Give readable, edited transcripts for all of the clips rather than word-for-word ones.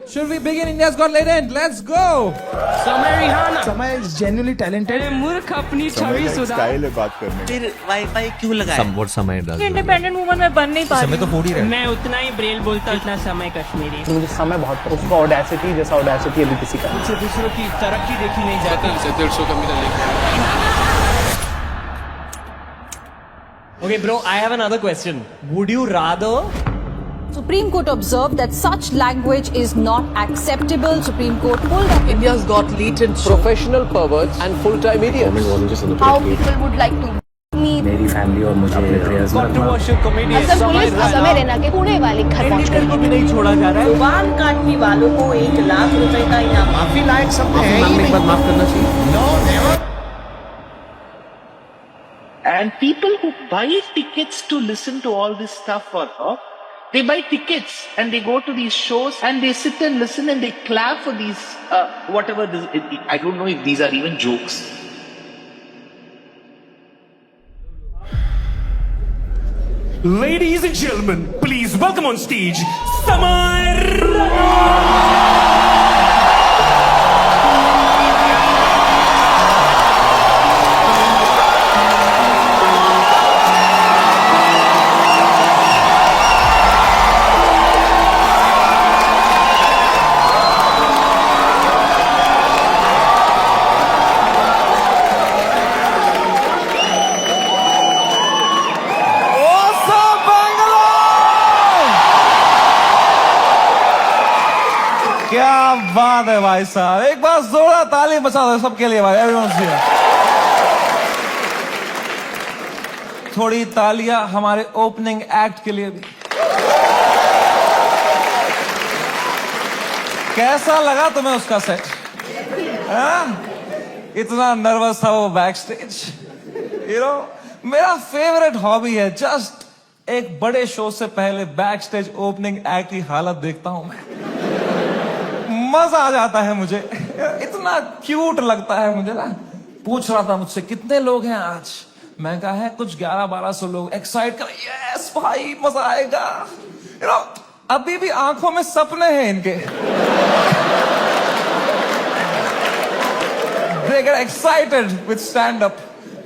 Should we begin India's Got Talent? Let's go! समय Rihanna समय is genuinely talented अरे मूर्ख अपनी समय छवि का एक सुधार स्टाइल है बात करने का। फिर वाईफाई क्यों लगाया? Somewhat समय does. इंडिपेंडेंट वुमन में बन नहीं पा रही समय तो फोड़ ही रहे मैं उतना ही ब्रेल बोलता उतना समय कश्मीरी मुझे समय बहुत उसका ऑडेसिटी जैसा ऑडेसिटी अभी किसी का मुझसे दूसरों की तरक्की देखी नहीं जाती Okay, bro, I have another question. Would you rather Supreme Court observed that such language is not acceptable. Supreme Court pulled up India's got latent professional perverts and full-time idiots. how people would like to meet. मेरी family और मुझे अपने prayers में controversial comedian Assam police Assam Raina के पुणे वाले घर पहुंच गई। को भी नहीं छोड़ा जा रहा है? वाहन काटने वालों को 1 लाख रुपए का इनाम। माफी लायक सब है ही नहीं। माफ करना चाहिए And people who buy tickets to listen to all this stuff for her, they buy tickets and they go to these shows and they sit and listen and they clap for these, whatever this, I don't know if these are even jokes. Ladies and gentlemen, please welcome on stage Samar. क्या बात है भाई साहब, एक बार जोरदार ताली बजा दो सबके लिए भाई, एवरीवन से। थोड़ी तालियां हमारे ओपनिंग एक्ट के लिए भी। कैसा लगा तुम्हें उसका सेट? इतना नर्वस था वो बैक स्टेज। मेरा फेवरेट हॉबी है जस्ट एक बड़े शो से पहले बैक स्टेज ओपनिंग एक्ट की हालत देखता हूं मैं, मजा आ जाता है मुझे, इतना क्यूट लगता है मुझे ना। पूछ रहा था मुझसे कितने लोग हैं आज, मैं कहा है कुछ 1100-1200 लोग। एक्साइट कर, यस भाई मजा आएगा। अभी भी आंखों में सपने हैं इनके। They get excited with stand up.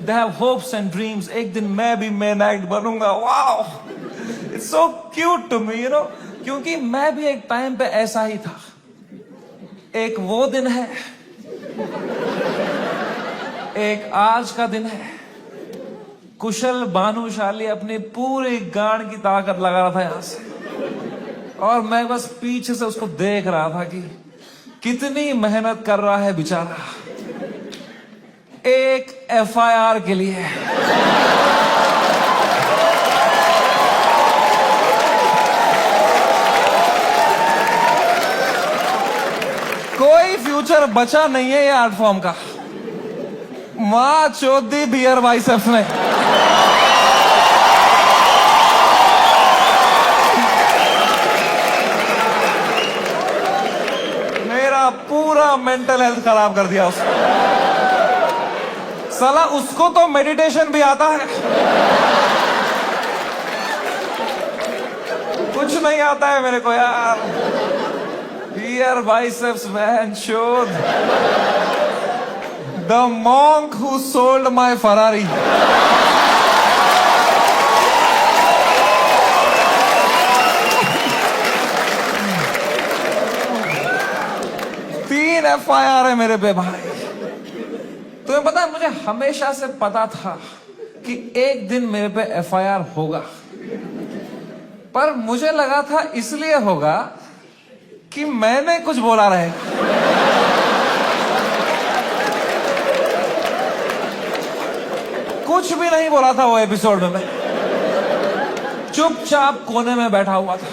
They have hopes and dreams. एक दिन मैं भी मेन एक्ट बनूंगा। Wow, it's so cute to me, क्योंकि मैं भी एक टाइम पे ऐसा ही था। एक वो दिन है, एक आज का दिन है। कुशल भानुशाली अपनी पूरी गांड की ताकत लगा रहा था यहां से, और मैं बस पीछे से उसको देख रहा था कि कितनी मेहनत कर रहा है बेचारा एक FIR के लिए। कोई फ्यूचर बचा नहीं है ये आर्ट फॉर्म का। मां चौधी बियर बाइसेप्स ने। मेरा पूरा मेंटल हेल्थ खराब कर दिया उसने। साला उसको तो मेडिटेशन भी आता है, कुछ नहीं आता है मेरे को यार। Here biceps man showed the monk who sold my Ferrari. 3 FIR है मेरे पे भाई। तुम्हें पता है, मुझे हमेशा से पता था कि एक दिन मेरे पे FIR होगा, पर मुझे लगा था इसलिए होगा कि मैंने कुछ बोला रहेगा। कुछ भी नहीं बोला था वो एपिसोड में, मैं चुपचाप कोने में बैठा हुआ था।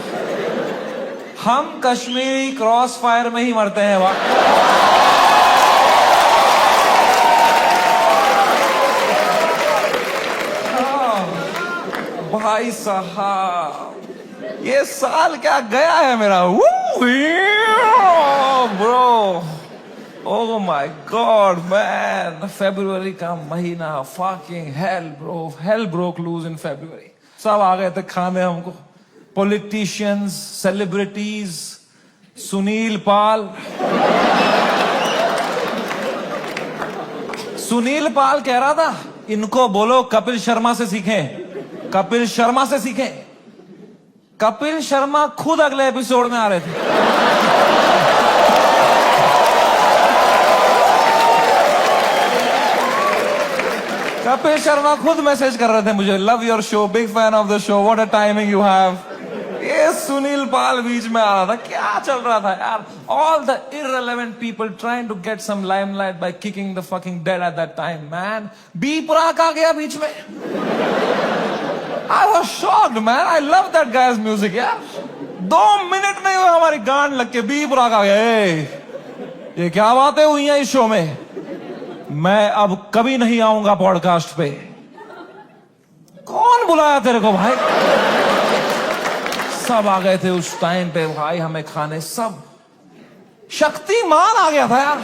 हम कश्मीरी क्रॉस फायर में ही मरते हैं वहां। भाई साहब, ये साल क्या गया है मेरा। Bro, oh my god man, फरवरी का महीना, fucking hell bro, hell broke loose in February. सब आ गए थे खाने हमको, पॉलिटिशियंस, सेलिब्रिटीज, सुनील पाल। सुनील पाल कह रहा था इनको बोलो कपिल शर्मा से सीखें, कपिल शर्मा से सीखें। कपिल शर्मा खुद अगले एपिसोड में आ रहे थे। कपिल शर्मा खुद मैसेज कर रहे थे मुझे, love your show, big fan of the show, what a timing you have. ये सुनील पाल बीच में आ रहा था, क्या चल रहा था यार? All the irrelevant people trying to get some limelight by kicking the fucking dead at that time, man. B Praak आ गया बीच में। I was shocked, man. I love that guy's music, यार। 2 मिनट नहीं हुए हमारी गांड लग के बी प्राक आ गया। ये क्या बातें हुई हैं इस शो में? मैं अब कभी नहीं आऊंगा पॉडकास्ट पे। कौन बुलाया तेरे को भाई? सब आ गए थे उस टाइम पे भाई हमें खाने, सब। शक्तिमान आ गया था यार।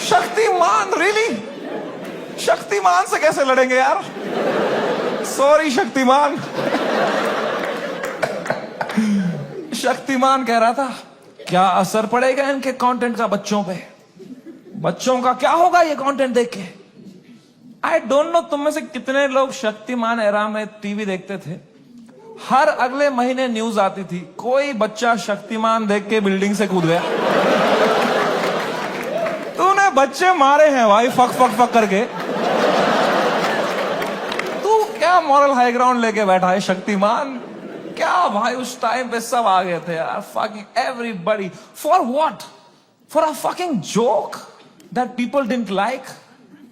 शक्तिमान, रियली? शक्तिमान से कैसे लड़ेंगे यार? सॉरी शक्तिमान। शक्तिमान कह रहा था क्या असर पड़ेगा इनके कंटेंट का बच्चों पे? बच्चों का क्या होगा ये कंटेंट देख के? आई डोंट नो तुम में से कितने लोग शक्तिमान एरा में टीवी देखते थे। हर अगले महीने न्यूज आती थी कोई बच्चा शक्तिमान देख के बिल्डिंग से कूद गया। तूने बच्चे मारे हैं भाई फक फक फक करके। तू क्या मॉरल हाई ग्राउंड लेके बैठा है शक्तिमान? क्या भाई उस टाइम पे सब आ गए थे यार, fucking everybody. For what? For a fucking joke that people didn't like?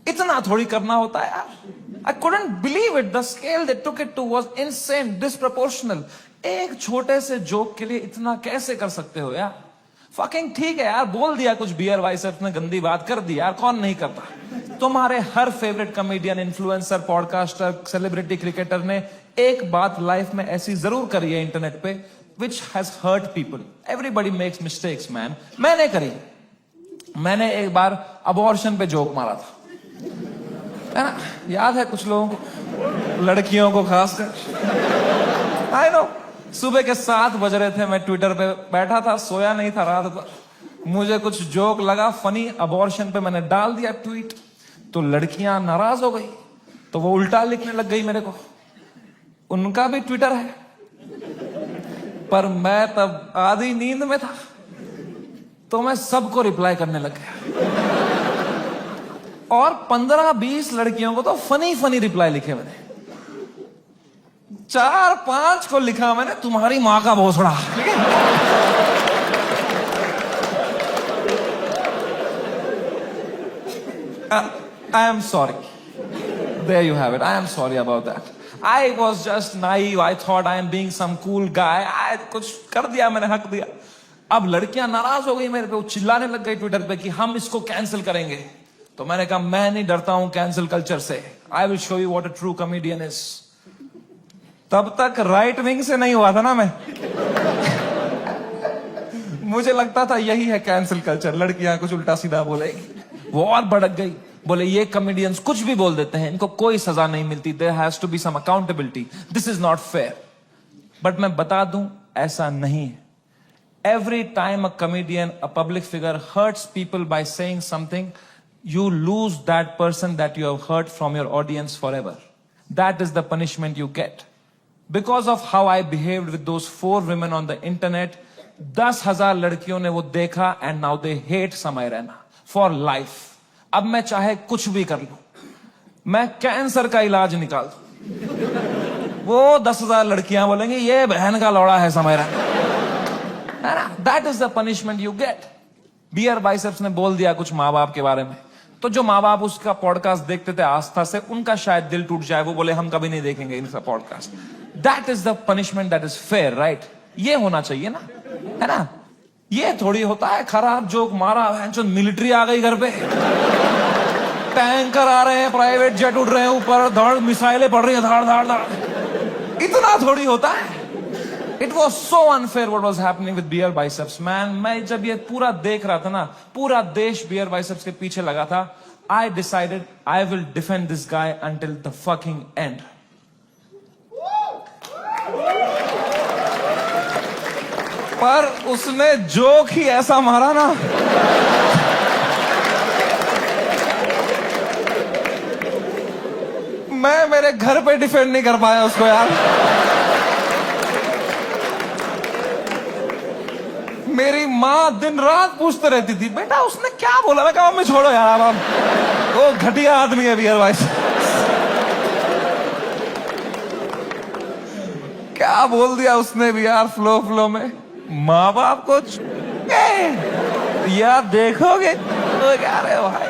इतना थोड़ी करना होता है यार। I couldn't believe it. The scale they took it to was insane, disproportional. एक छोटे से जोक के लिए इतना कैसे कर सकते हो यार? फकिंग ठीक है यार, बोल दिया कुछ बियर बाइसेप्स ने गंदी बात कर दी यार, कौन नहीं करता? तुम्हारे हर favourite comedian, influencer, podcaster, celebrity, cricketer ने एक बात लाइफ में ऐसी जरूर करी है इंटरनेट पे, which has hurt people. Everybody makes mistakes, man. मैंने करी। मैंने एक बार अबॉर्शन पे जोक मारा था, है ना? याद है कुछ लोगों को, लड़कियों को खासकर। आई नो, सुबह के 7 बज रहे थे, मैं ट्विटर पे बैठा था, सोया नहीं था रात भर। मुझे कुछ जोक लगा फनी अबॉर्शन पे, मैंने डाल दिया ट्वीट, तो लड़कियां नाराज हो गई, तो वो उल्टा लिखने लग गई मेरे को। उनका भी ट्विटर है, पर मैं तब आधी नींद में था, तो मैं सबको रिप्लाई करने लग गया। और 15-20 लड़कियों को तो फनी फनी रिप्लाई लिखे मैंने। 4-5 को लिखा मैंने तुम्हारी मां का भोसड़ा। I am sorry. There you have it. I am sorry about that. I was just naive. I thought I am being some cool guy. कुछ कर दिया मैंने, हक दिया। अब लड़कियां नाराज हो गई मेरे पे, वो चिल्लाने लग गई ट्विटर पे कि हम इसको कैंसिल करेंगे। तो मैंने कहा मैं नहीं डरता हूं कैंसिल कल्चर से। I will show you what a true comedian is. तब तक राइट विंग से नहीं हुआ था ना मैं। मुझे लगता था यही है कैंसिल कल्चर, लड़कियां कुछ उल्टा सीधा बोलेगी। वो और भड़क गई, बोले ये कॉमेडियंस कुछ भी बोल देते हैं, इनको कोई सजा नहीं मिलती, there has to be some accountability, this is not fair. But मैं बता दूं ऐसा नहीं है। Every time a comedian, a public figure hurts people by saying something, you lose that person that you have hurt from your audience forever. That is the punishment you get. Because of how I behaved with those 4 women on the internet, 10,000 लड़कियों ने वो देखा and now they hate समय Raina for life. अब मैं चाहे कुछ भी कर लूं, मैं कैंसर का इलाज निकाल दूं, वो 10,000 लड़कियां बोलेंगी ये बहन का लौड़ा है Samay Raina. That is the punishment you get. Beer Biceps ने बोल दिया कुछ माँ बाप के बारे में, तो जो माँ बाप उसका पॉडकास्ट देखते थे आस्था से, उनका शायद दिल टूट जाए, वो बोले हम कभी नहीं देखेंगे इनका podcast. That is the punishment that is fair, right? ये होना चाहिए ना, है ना? ये थोड़ी होता है खराब जोक मारा, मिलिट्री आ गई घर पे, टैंकर आ रहे हैं, प्राइवेट जेट उड़ रहे हैं ऊपर, धड़ मिसाइलें पड़ रही हैं, धाड़ धाड़ धाड़, इतना थोड़ी होता है। It was so unfair what was happening with beer biceps, man. मैं जब ये पूरा देख रहा था ना, पूरा देश beer biceps के पीछे लगा था, I decided I will defend this guy until the fucking end. पर उसने जोक ही ऐसा मारा ना, मैं मेरे घर पे डिफेंड नहीं कर पाया उसको यार। मेरी माँ दिन रात पूछते रहती थी, बेटा उसने क्या बोला? मैं कहा मम्मी छोड़ो यार, अब वो घटिया आदमी है बियर भाई। क्या बोल दिया उसने भी यार फ्लो में। माँ बाप को यार देखोगे तो क्या रे भाई,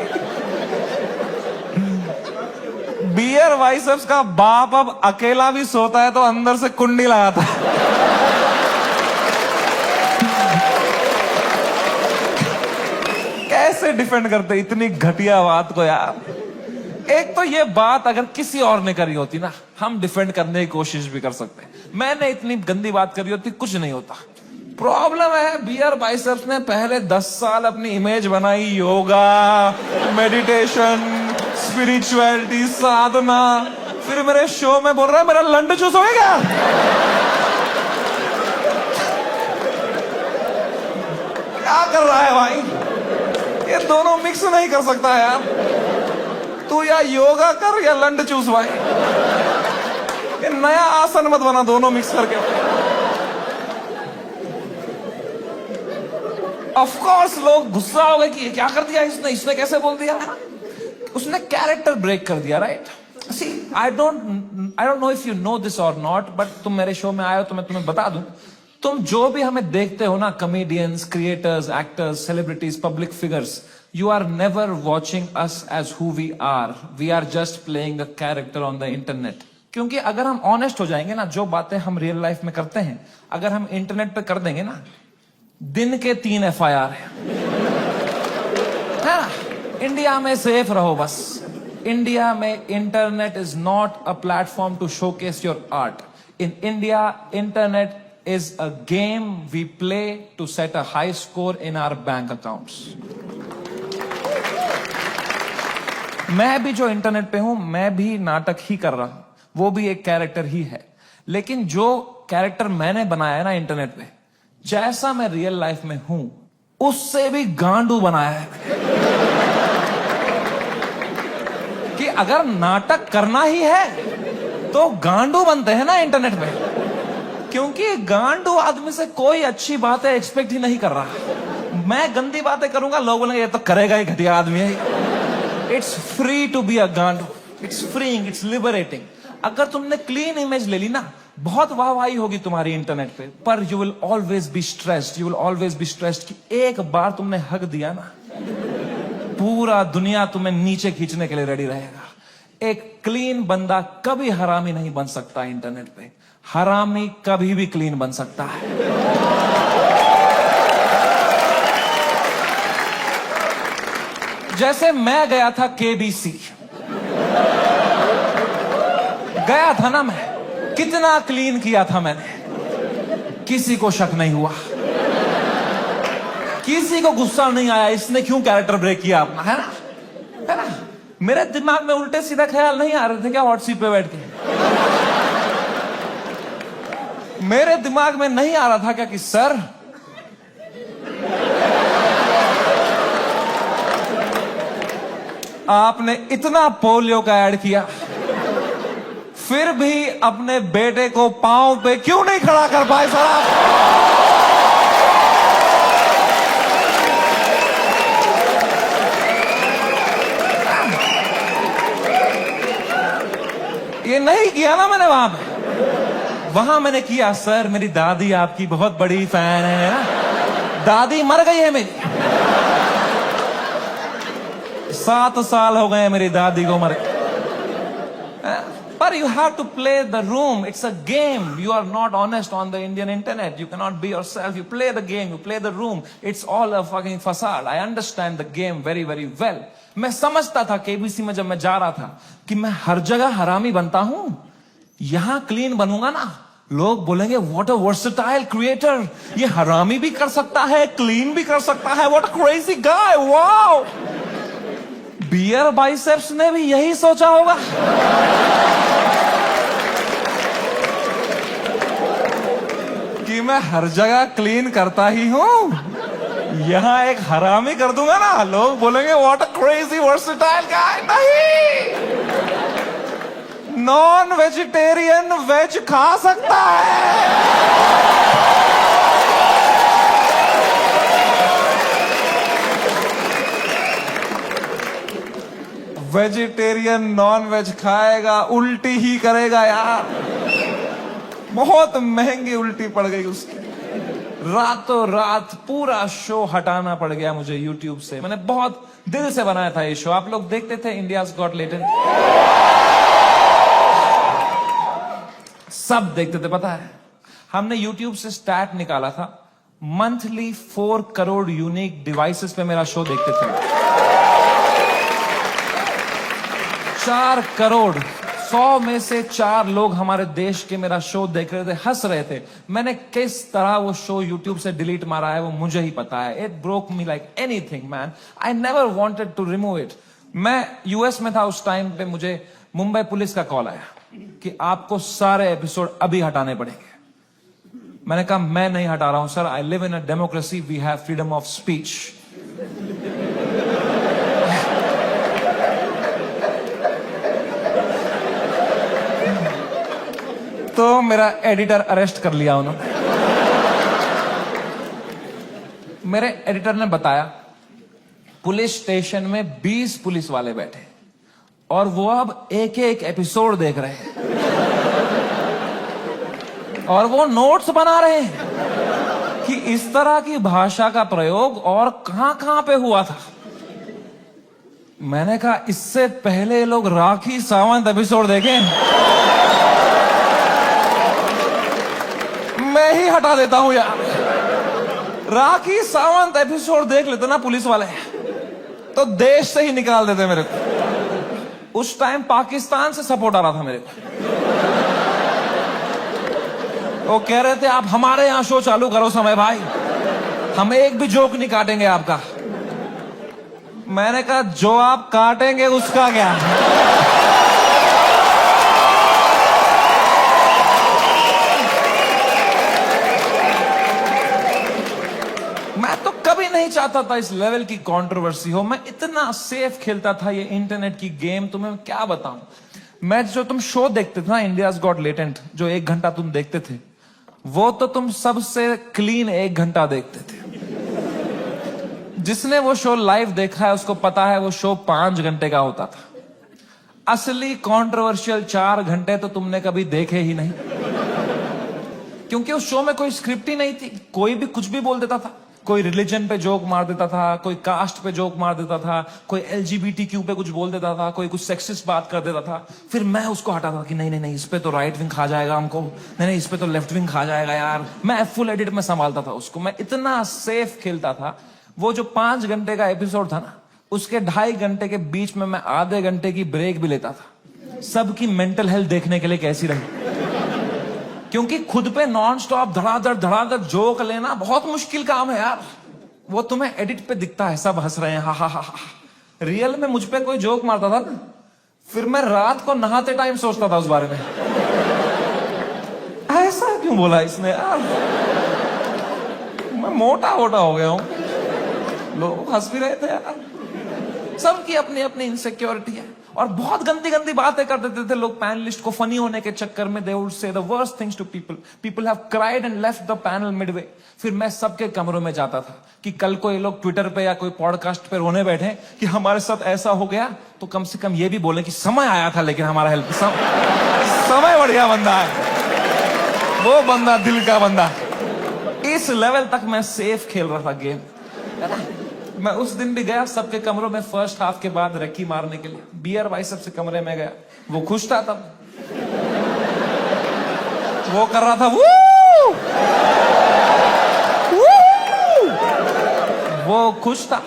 बियर बाइसेप्स का बाप अब अकेला भी सोता है तो अंदर से कुंडी लगाता है। कैसे डिफेंड करते इतनी घटिया बात को यार। एक तो ये बात अगर किसी और ने करी होती ना, हम डिफेंड करने की कोशिश भी कर सकते। मैंने इतनी गंदी बात करी होती, कुछ नहीं होता। प्रॉब्लम है बियर बाइसेप्स ने पहले 10 साल अपनी इमेज बनाई, योगा, मेडिटेशन, स्पिरिचुअलिटी, साधना, फिर मेरे शो में बोल रहा है मेरा लंड चूस हो गया। क्या कर रहा है भाई? ये दोनों मिक्स नहीं कर सकता यार। तू या योगा कर या लंड चूस भाई। ये नया आसन मत बना दोनों मिक्स करके। ऑफ कोर्स लोग गुस्सा हो गए कि ये क्या कर दिया इसने कैसे बोल दिया? उसने कैरेक्टर ब्रेक कर दिया, right? See I don't know if you know this और नॉट, बट तुम मेरे शो में आए हो तो मैं तुम्हें बता दूं, तुम जो भी हमें देखते हो ना, comedians, creators, actors, celebrities, public figures, you are never watching us as who we are just playing a character on the internet। क्योंकि अगर हम ऑनेस्ट हो जाएंगे ना, जो बातें हम रियल लाइफ में करते हैं अगर हम इंटरनेट पे कर देंगे ना, दिन के 3 FIR है ना। इंडिया में सेफ रहो बस। इंडिया में internet is not a platform to showcase your art. In India internet is a game we play to set a high score in our bank accounts। मैं भी जो इंटरनेट पे हूं, मैं भी नाटक ही कर रहा हूं, वो भी एक कैरेक्टर ही है। लेकिन जो कैरेक्टर मैंने बनाया है ना इंटरनेट पे, जैसा मैं रियल लाइफ में हूं उससे भी गांडू बनाया है कि अगर नाटक करना ही है तो गांडू बनते हैं ना इंटरनेट पे। क्योंकि गांडू आदमी से कोई अच्छी बातें एक्सपेक्ट ही नहीं कर रहा। मैं गंदी बातें करूंगा, लोग बोलेंगे ये तो करेगा ही, घटिया आदमी है। It's free to be a गांडू, इट्स फ्रीइंग, इट्स लिबरेटिंग। अगर तुमने क्लीन इमेज ले ली ना, बहुत वाहवाही होगी तुम्हारी इंटरनेट पे, पर you will always be stressed, you will always be stressed कि एक बार तुमने हक दिया ना, पूरा दुनिया तुम्हें नीचे खींचने के लिए रेडी रहेगा। एक क्लीन बंदा कभी हरामी नहीं बन सकता इंटरनेट पे, हरामी कभी भी क्लीन बन सकता है। जैसे मैं गया था KBC, गया था ना मैं, कितना क्लीन किया था मैंने, किसी को शक नहीं हुआ, किसी को गुस्सा नहीं आया इसने क्यों कैरेक्टर ब्रेक किया अपना, है ना? मेरे दिमाग में उल्टे सीधा ख्याल नहीं आ रहे थे क्या हॉट सीट पे बैठ के? मेरे दिमाग में नहीं आ रहा था क्या कि सर आपने इतना पोलियो का ऐड किया, फिर भी अपने बेटे को पांव पे क्यों नहीं खड़ा कर पाए सर आप? ये नहीं किया ना मैंने वहां पे। वहां मैंने किया, सर मेरी दादी आपकी बहुत बड़ी फैन है ना, दादी मर गई है मेरी, 7 साल हो गए मेरी दादी को मर। But you have to play the room. It's a game. You are not honest on the Indian internet. You cannot be yourself. You play the game. You play the room. It's all a fucking facade. I understand the game very, very well. मैं समझता था KBC में जब मैं जा रहा था कि मैं हर जगह हरामी बनता हूं, यहां क्लीन बनूंगा ना, लोग बोलेंगे व्हाट अ वर्सेटाइल क्रिएटर, ये हरामी भी कर सकता है, क्लीन भी कर सकता है, what a crazy guy, wow. Beer Biceps ने भी यही सोचा होगा। कि कि मैं हर जगह क्लीन करता ही हूं, यहां एक हरामी कर दूंगा ना, लोग बोलेंगे व्हाट अ क्रेजी वर्सेटाइल गाय। नहीं, नॉन वेजिटेरियन वेज खा सकता है। वेजिटेरियन नॉन वेज खाएगा, उल्टी ही करेगा यार। बहुत महंगी उल्टी पड़ गई उसकी, रातों रात पूरा शो हटाना पड़ गया मुझे YouTube से। मैंने बहुत दिल से बनाया था ये शो, आप लोग देखते थे इंडियाज गॉट टैलेंट, सब देखते थे। पता है हमने YouTube से स्टैट निकाला था, मंथली 4 करोड़ यूनिक डिवाइसेस पे मेरा शो देखते थे। 4 करोड़, 100 में से 4 लोग हमारे देश के मेरा शो देख रहे थे, हंस रहे थे। मैंने किस तरह वो शो YouTube से डिलीट मारा है वो मुझे ही पता है। It broke me like anything man, I never wanted to remove it. मैं यूएस में था उस टाइम पे, मुझे मुंबई पुलिस का कॉल आया कि आपको सारे एपिसोड अभी हटाने पड़ेंगे। मैंने कहा मैं नहीं हटा रहा हूं sir, I live in a democracy, we have freedom of speech. तो मेरा एडिटर अरेस्ट कर लिया उन्होंने। मेरे एडिटर ने बताया पुलिस स्टेशन में 20 पुलिस वाले बैठे और वो अब एक एक एपिसोड देख रहे हैं और वो नोट्स बना रहे हैं कि इस तरह की भाषा का प्रयोग और कहां कहां पे हुआ था। मैंने कहा इससे पहले लोग राखी सावंत एपिसोड देखें, मैं ही हटा देता हूं यार। राखी सावंत एपिसोड देख लेते ना पुलिस वाले तो देश से ही निकाल देते मेरे को। उस टाइम पाकिस्तान से सपोर्ट आ रहा था मेरे को, वो कह रहे थे आप हमारे यहां शो चालू करो समय भाई, हम एक भी जोक नहीं काटेंगे आपका। मैंने कहा जो आप काटेंगे उसका क्या। मैं तो कभी नहीं चाहता था इस लेवल की कंट्रोवर्सी हो। मैं इतना सेफ खेलता था ये इंटरनेट की गेम, तुम्हें क्या बताऊं। मैं जो तुम शो देखते थे ना इंडियाज गॉट टैलेंट, जो 1 घंटा तुम देखते थे, वो तो तुम सबसे क्लीन 1 घंटा देखते थे। जिसने वो शो लाइव देखा है उसको पता है वो शो 5 घंटे का होता था। असली कंट्रोवर्शियल 4 घंटे तो तुमने कभी देखे ही नहीं, क्योंकि उस शो में कोई स्क्रिप्ट ही नहीं थी। कोई भी कुछ भी बोल देता था, कोई रिलीजन पे जोक मार देता था, कोई कास्ट पे जोक मार देता था, कोई LGBTQ पे कुछ बोल देता था, कोई कुछ सेक्सिस्ट बात कर देता था। फिर मैं उसको हटाता था कि नहीं नहीं नहीं, इस पे तो राइट विंग खा जाएगा हमको, नहीं नहीं इस पे तो लेफ्ट विंग खा जाएगा यार। मैं फुल एडिट में संभालता था उसको, मैं इतना सेफ खेलता था। वो जो 5 घंटे का एपिसोड था ना, उसके 2.5 घंटे के बीच में मैं आधे घंटे की ब्रेक भी लेता था, सबकी मेंटल हेल्थ देखने के लिए कैसी रही। क्योंकि खुद पे नॉन स्टॉप धड़ाधड़ जोक लेना बहुत मुश्किल काम है यार। वो तुम्हें एडिट पे दिखता है सब हंस रहे हैं, हा हा हा हा। रियल में मुझ पे कोई जोक मारता था ना, फिर मैं रात को नहाते टाइम सोचता था उस बारे में, ऐसा क्यों बोला इसने यार, मैं मोटा हो गया हूं। लोग हंस भी रहे थे यार, सबकी अपनी अपनी इनसिक्योरिटी है। और बहुत गंदी गंदी बातें कर देते थे लोग पैनलिस्ट को फनी होने के चक्कर में। They would say the worst things to people, people have cried and left the panel midway. फिर मैं सबके कमरों में जाता था कि कल को ये लोग ट्विटर पे या कोई पॉडकास्ट पे रोने बैठे कि हमारे साथ ऐसा हो गया, तो कम से कम ये भी बोले कि समय आया था लेकिन हमारा हेल्प समय बढ़िया बंदा है वो बंदा, दिल का बंदा। इस लेवल तक मैं सेफ खेल रहा था गेम। मैं उस दिन भी गया सबके कमरों में फर्स्ट हाफ के बाद रेकी मारने के लिए, बियर बाइसेप से कमरे में गया। वो खुश था तब, वो कर रहा था वू! वू! वो खुश था।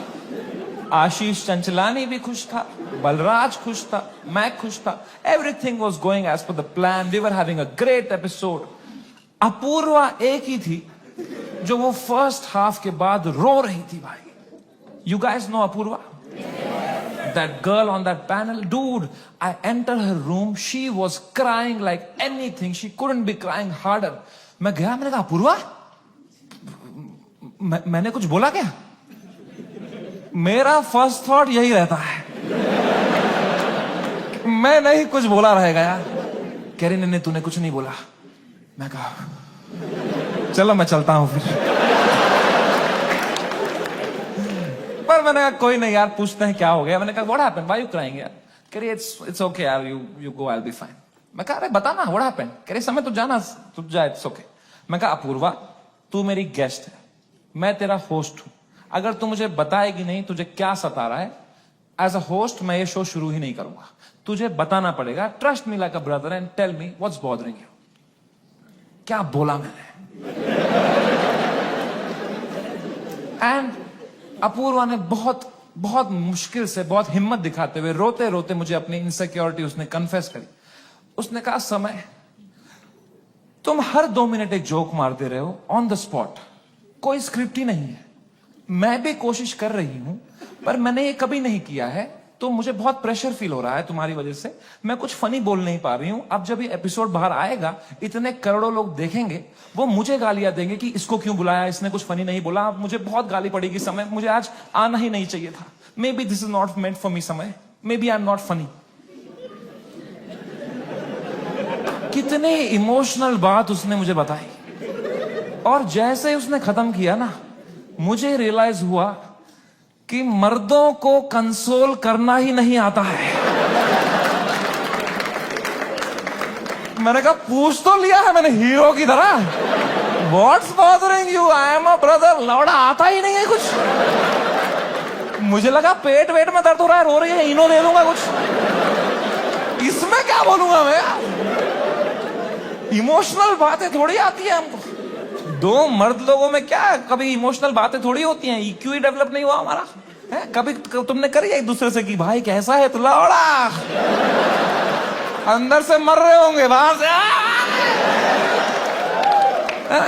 आशीष चंचलानी भी खुश था, बलराज खुश था, मैं खुश था। Everything was going as per the plan, we were having a great episode. Apoorva एक ही थी जो वो फर्स्ट हाफ के बाद रो रही थी भाई। You guys know Apurva? That girl on that panel, dude, I entered her room, she was crying like anything, she couldn't be crying harder. मैं गया, मैंने कहा अपूर्वा मैंने कुछ बोला क्या? मेरा फर्स्ट थॉट यही रहता है, मैं नहीं कुछ बोला रहेगा यार। कह रही नहीं तूने कुछ नहीं बोला। मैं कहा चलो मैं चलता हूं फिर। पर मैंने कहा कोई नहीं यार, पूछते हैं क्या हो गया। मैंने कहा what happened, why you crying यार? कह रही इट्स ओके यार, you go, I will be fine. मैं कहा अरे बता ना व्हाट हैपेंड। कह रही समय तो जाना, तू जा, इट्स ओके। मैं कहा अपूर्वा तू मेरी गेस्ट है, मैं तेरा होस्ट हूं, अगर तू मुझे बताएगी नहीं तुझे क्या सता रहा है, एज अ होस्ट मैं ये शो शुरू ही नहीं करूंगा। तुझे बताना पड़ेगा, trust me like a brother and tell me what's bothering you. क्या बोला मैंने? एंड अपूर्वा ने बहुत बहुत मुश्किल से, बहुत हिम्मत दिखाते हुए, रोते रोते मुझे अपनी इनसिक्योरिटी उसने कन्फेस करी। उसने कहा समय तुम हर 2 मिनट एक जोक मारते रहे हो ऑन द स्पॉट, कोई स्क्रिप्ट ही नहीं है। मैं भी कोशिश कर रही हूं पर मैंने ये कभी नहीं किया है, तो मुझे बहुत प्रेशर फील हो रहा है तुम्हारी वजह से, मैं कुछ फनी बोल नहीं पा रही हूं। अब जब ये एपिसोड बाहर आएगा इतने करोड़ों लोग देखेंगे, वो मुझे गालियां देंगे कि इसको क्यों बुलाया, इसने कुछ फनी नहीं बोला। मुझे बहुत गाली पड़ेगी समय, मुझे आज आना ही नहीं चाहिए था। Maybe this is not meant for me समय, maybe I am not funny. कितनी इमोशनल बात उसने मुझे बताई, और जैसे उसने खत्म किया ना, मुझे रियलाइज हुआ कि मर्दों को कंसोल करना ही नहीं आता है। मैंने कहा पूछ तो लिया है मैंने हीरो की तरह, what's bothering you, I am a brother. लौड़ा आता ही नहीं है कुछ। मुझे लगा पेट वेट में दर्द हो रहा है, रो रही है, इनो दे दूंगा कुछ, इसमें क्या बोलूंगा मैं? इमोशनल बातें थोड़ी आती है हमको। 2 मर्द लोगों में क्या कभी इमोशनल बातें थोड़ी होती हैं? EQ ही डेवलप नहीं हुआ हमारा है? कभी तुमने करी एक दूसरे से कि भाई कैसा है? तो लौड़ा अंदर से मर रहे होंगे, बाहर से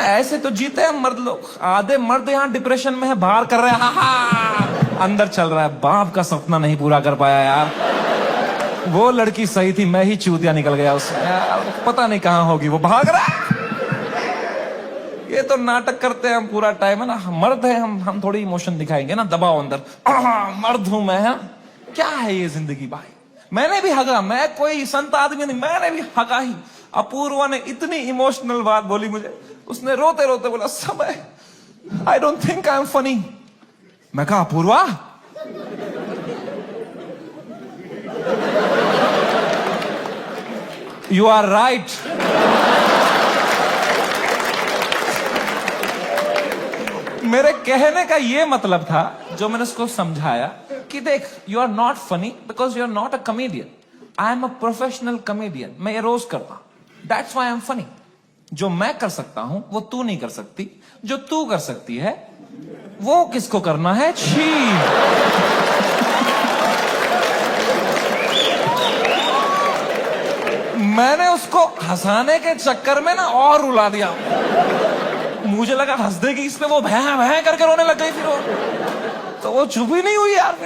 ऐसे तो जीते हैं मर्द लोग। आधे मर्द यहाँ डिप्रेशन में है, बाहर कर रहे हैं, अंदर चल रहा है बाप का सपना नहीं पूरा कर पाया यार। वो लड़की सही थी, मैं ही चूतिया निकल गया उसमें यार, पता नहीं कहां होगी, वो भाग रहा है। ये तो नाटक करते हैं हम पूरा टाइम, है ना। मर्द है हम थोड़ी इमोशन दिखाएंगे ना, दबाओ अंदर, मर्द हूं मैं, है क्या है ये जिंदगी भाई। मैंने भी हगा, मैं कोई संत आदमी नहीं, मैंने भी हगा ही। अपूर्वा ने इतनी इमोशनल बात बोली मुझे, उसने रोते रोते बोला समय आई don't think I am funny. मैं कहा अपूर्वा यू आर राइट। मेरे कहने का ये मतलब था, जो मैंने उसको समझाया कि देख you are not funny because you are not a comedian, I am a professional comedian. मैं ये रोज करता हूं, that's why I am funny. जो मैं कर सकता हूं वो तू नहीं कर सकती, जो तू कर सकती है वो किसको करना है? छी। मैंने उसको हंसाने के चक्कर में ना और रुला दिया। मुझे लगा हंस देगी इस पे, वो भैं भैं करके रोने लग गई। फिर वो तो वो चुप ही नहीं हुई यार।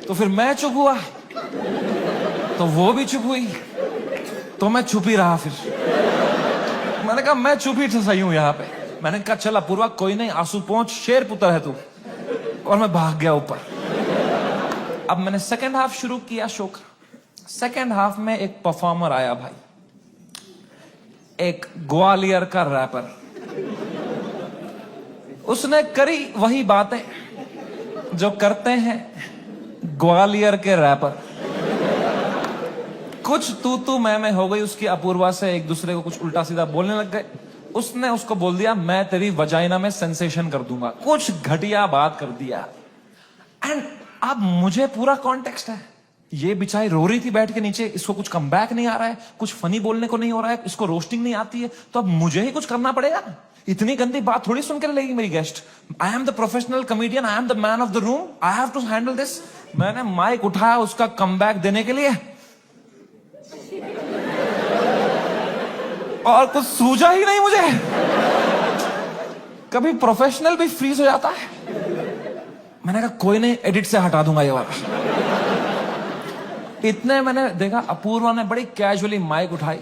तो फिर मैं चुप हुआ, तो वो भी चुप हुई, तो मैं चुप ही रहा। फिर मैंने कहा मैं चुप ही सही हूं यहाँ पे। मैंने कहा चल अपूर्वा कोई नहीं, आंसू पहुंच, शेर पुत्र है तू। और मैं भाग गया ऊपर। अब मैंने सेकेंड हाफ शुरू किया शो का। सेकेंड हाफ में एक परफॉर्मर आया भाई, एक ग्वालियर का रैपर। उसने करी वही बातें जो करते हैं ग्वालियर के रैपर। कुछ तू मैं हो गई उसकी अपूर्वा से, एक दूसरे को कुछ उल्टा सीधा बोलने लग गए। उसने उसको बोल दिया मैं तेरी वजाइना में सेंसेशन कर दूंगा, कुछ घटिया बात कर दिया। एंड अब मुझे पूरा कॉन्टेक्स्ट है, ये बेचारी रो रही थी बैठ के नीचे, इसको कुछ कमबैक नहीं आ रहा है, कुछ फनी बोलने को नहीं हो रहा है, इसको रोस्टिंग नहीं आती है, तो अब मुझे ही कुछ करना पड़ेगा। इतनी गंदी बात थोड़ी सुन के लेगी मेरी guest. I am the professional comedian, I am the man of the room, I have to handle this. मैंने माइक उठाया उसका कमबैक देने के लिए, और कुछ सूझा ही नहीं मुझे। कभी प्रोफेशनल भी फ्रीज हो जाता है। मैंने कहा कोई नहीं, एडिट से हटा दूंगा ये वाला। इतने मैंने देखा अपूर्वा ने बड़ी कैजुअली माइक उठाई,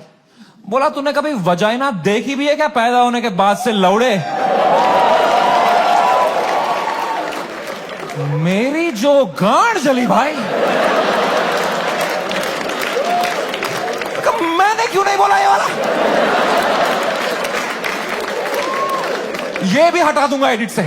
बोला तूने कभी वजाइना देखी भी है क्या पैदा होने के बाद से लौड़े? मेरी जो गांड जली भाई, मैंने क्यों नहीं बोला ये वाला? ये भी हटा दूंगा एडिट से।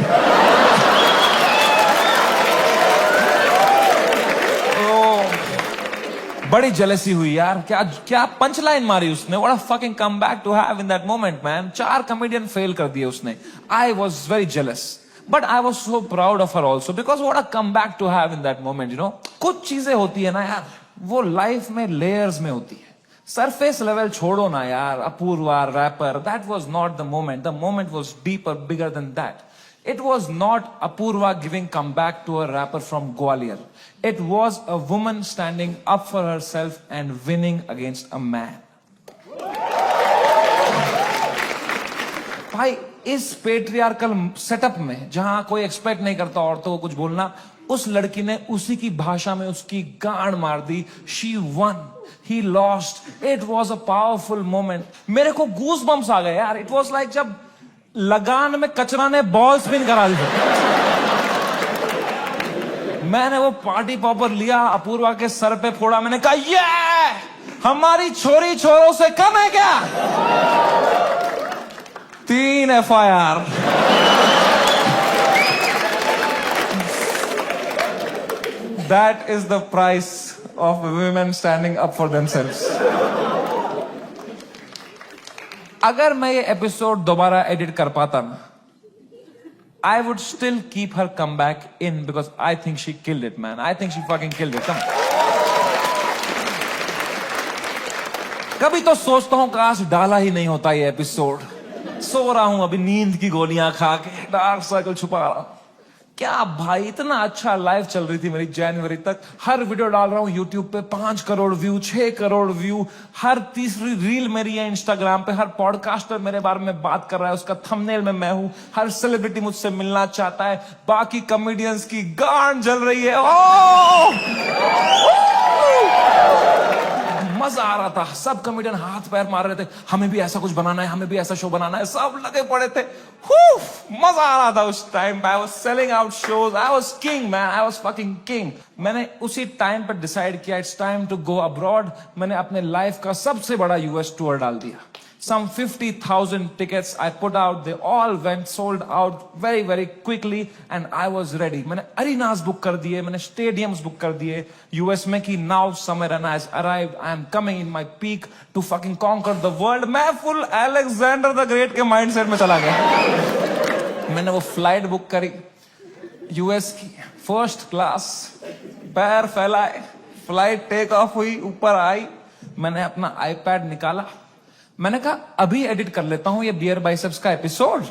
बड़ी जेलसी हुई यार। क्या क्या पंच लाइन मारी उसने। What a fucking comeback to have in that moment man. 4 comedian fail कर दिए उसने। I was very jealous but I was so proud of her also because what a comeback to have in that moment. You know, कुछ चीजें होती है ना यार, वो लाइफ में लेयर्स में होती है। सरफेस लेवल छोड़ो ना यार। Apoorva rapper, that was not the moment. The moment was deeper, bigger than that. It was not Apurva giving comeback to a rapper from Gwalior. It was a woman standing up for herself and winning against a man. भाई, इस patriarchal setup में जहां कोई expect नहीं करता औरतों को कुछ बोलना, उस लड़की ने उसी की भाषा में उसकी गांड मार दी. She won. He lost. It was a powerful moment. मेरे को गूज बम्स आ गए यार. It was like जब लगान में कचरा ने बॉल स्पिन करा दी. मैंने वो पार्टी पॉपर लिया, अपूर्वा के सर पे फोड़ा. मैंने कहा ये हमारी छोरी छोरों से कम है क्या? 3 FIR. That is the price of women standing up for themselves. अगर मैं ये एपिसोड दोबारा एडिट कर पाता ना, I would still keep her comeback in because I think she killed it, man. I think she fucking killed it. Come. कभी तो सोचता हूं काश डाला ही नहीं होता ये एपिसोड. सो रहा हूं अभी नींद की गोलियां खा के, डार्क सर्कल छुपा रहा हूं. क्या भाई, इतना अच्छा लाइफ चल रही थी मेरी जनवरी तक. हर वीडियो डाल रहा हूं यूट्यूब पे, 5 करोड़ व्यू, 6 करोड़ व्यू. हर तीसरी रील मेरी है इंस्टाग्राम पे. हर पॉडकास्टर मेरे बारे में बात कर रहा है, उसका थंबनेल में मैं हूं. हर सेलिब्रिटी मुझसे मिलना चाहता है. बाकी कॉमेडियंस की गांड जल रही है. मजा आ रहा था. सब कॉमेडियन हाथ पैर मार रहे थे, हमें भी ऐसा कुछ बनाना है, हमें भी ऐसा शो बनाना है. सब लगे पड़े थे. मजा आ रहा था उस टाइम पे. I was selling out shows. I was king man. I was fucking king. मैंने उसी टाइम पर डिसाइड किया it's time to go abroad. मैंने अपने लाइफ का सबसे बड़ा यूएस टूर डाल दिया. Some 50,000 tickets I put out. They all went sold out very, very quickly and I was ready. मैंने arenas book कर दिए, मैंने stadiums book कर दिए US में कि now summer and has arrived. I am coming in my peak to fucking conquer the world. मैं full Alexander the Great के mindset में चला गया. मैंने वो flight book करी US की, first class. पैर फैलाए, flight take off हुई, ऊपर आई. मैंने अपना iPad निकाला. मैंने कहा अभी एडिट कर लेता हूं ये बियर बाइसेप्स का एपिसोड,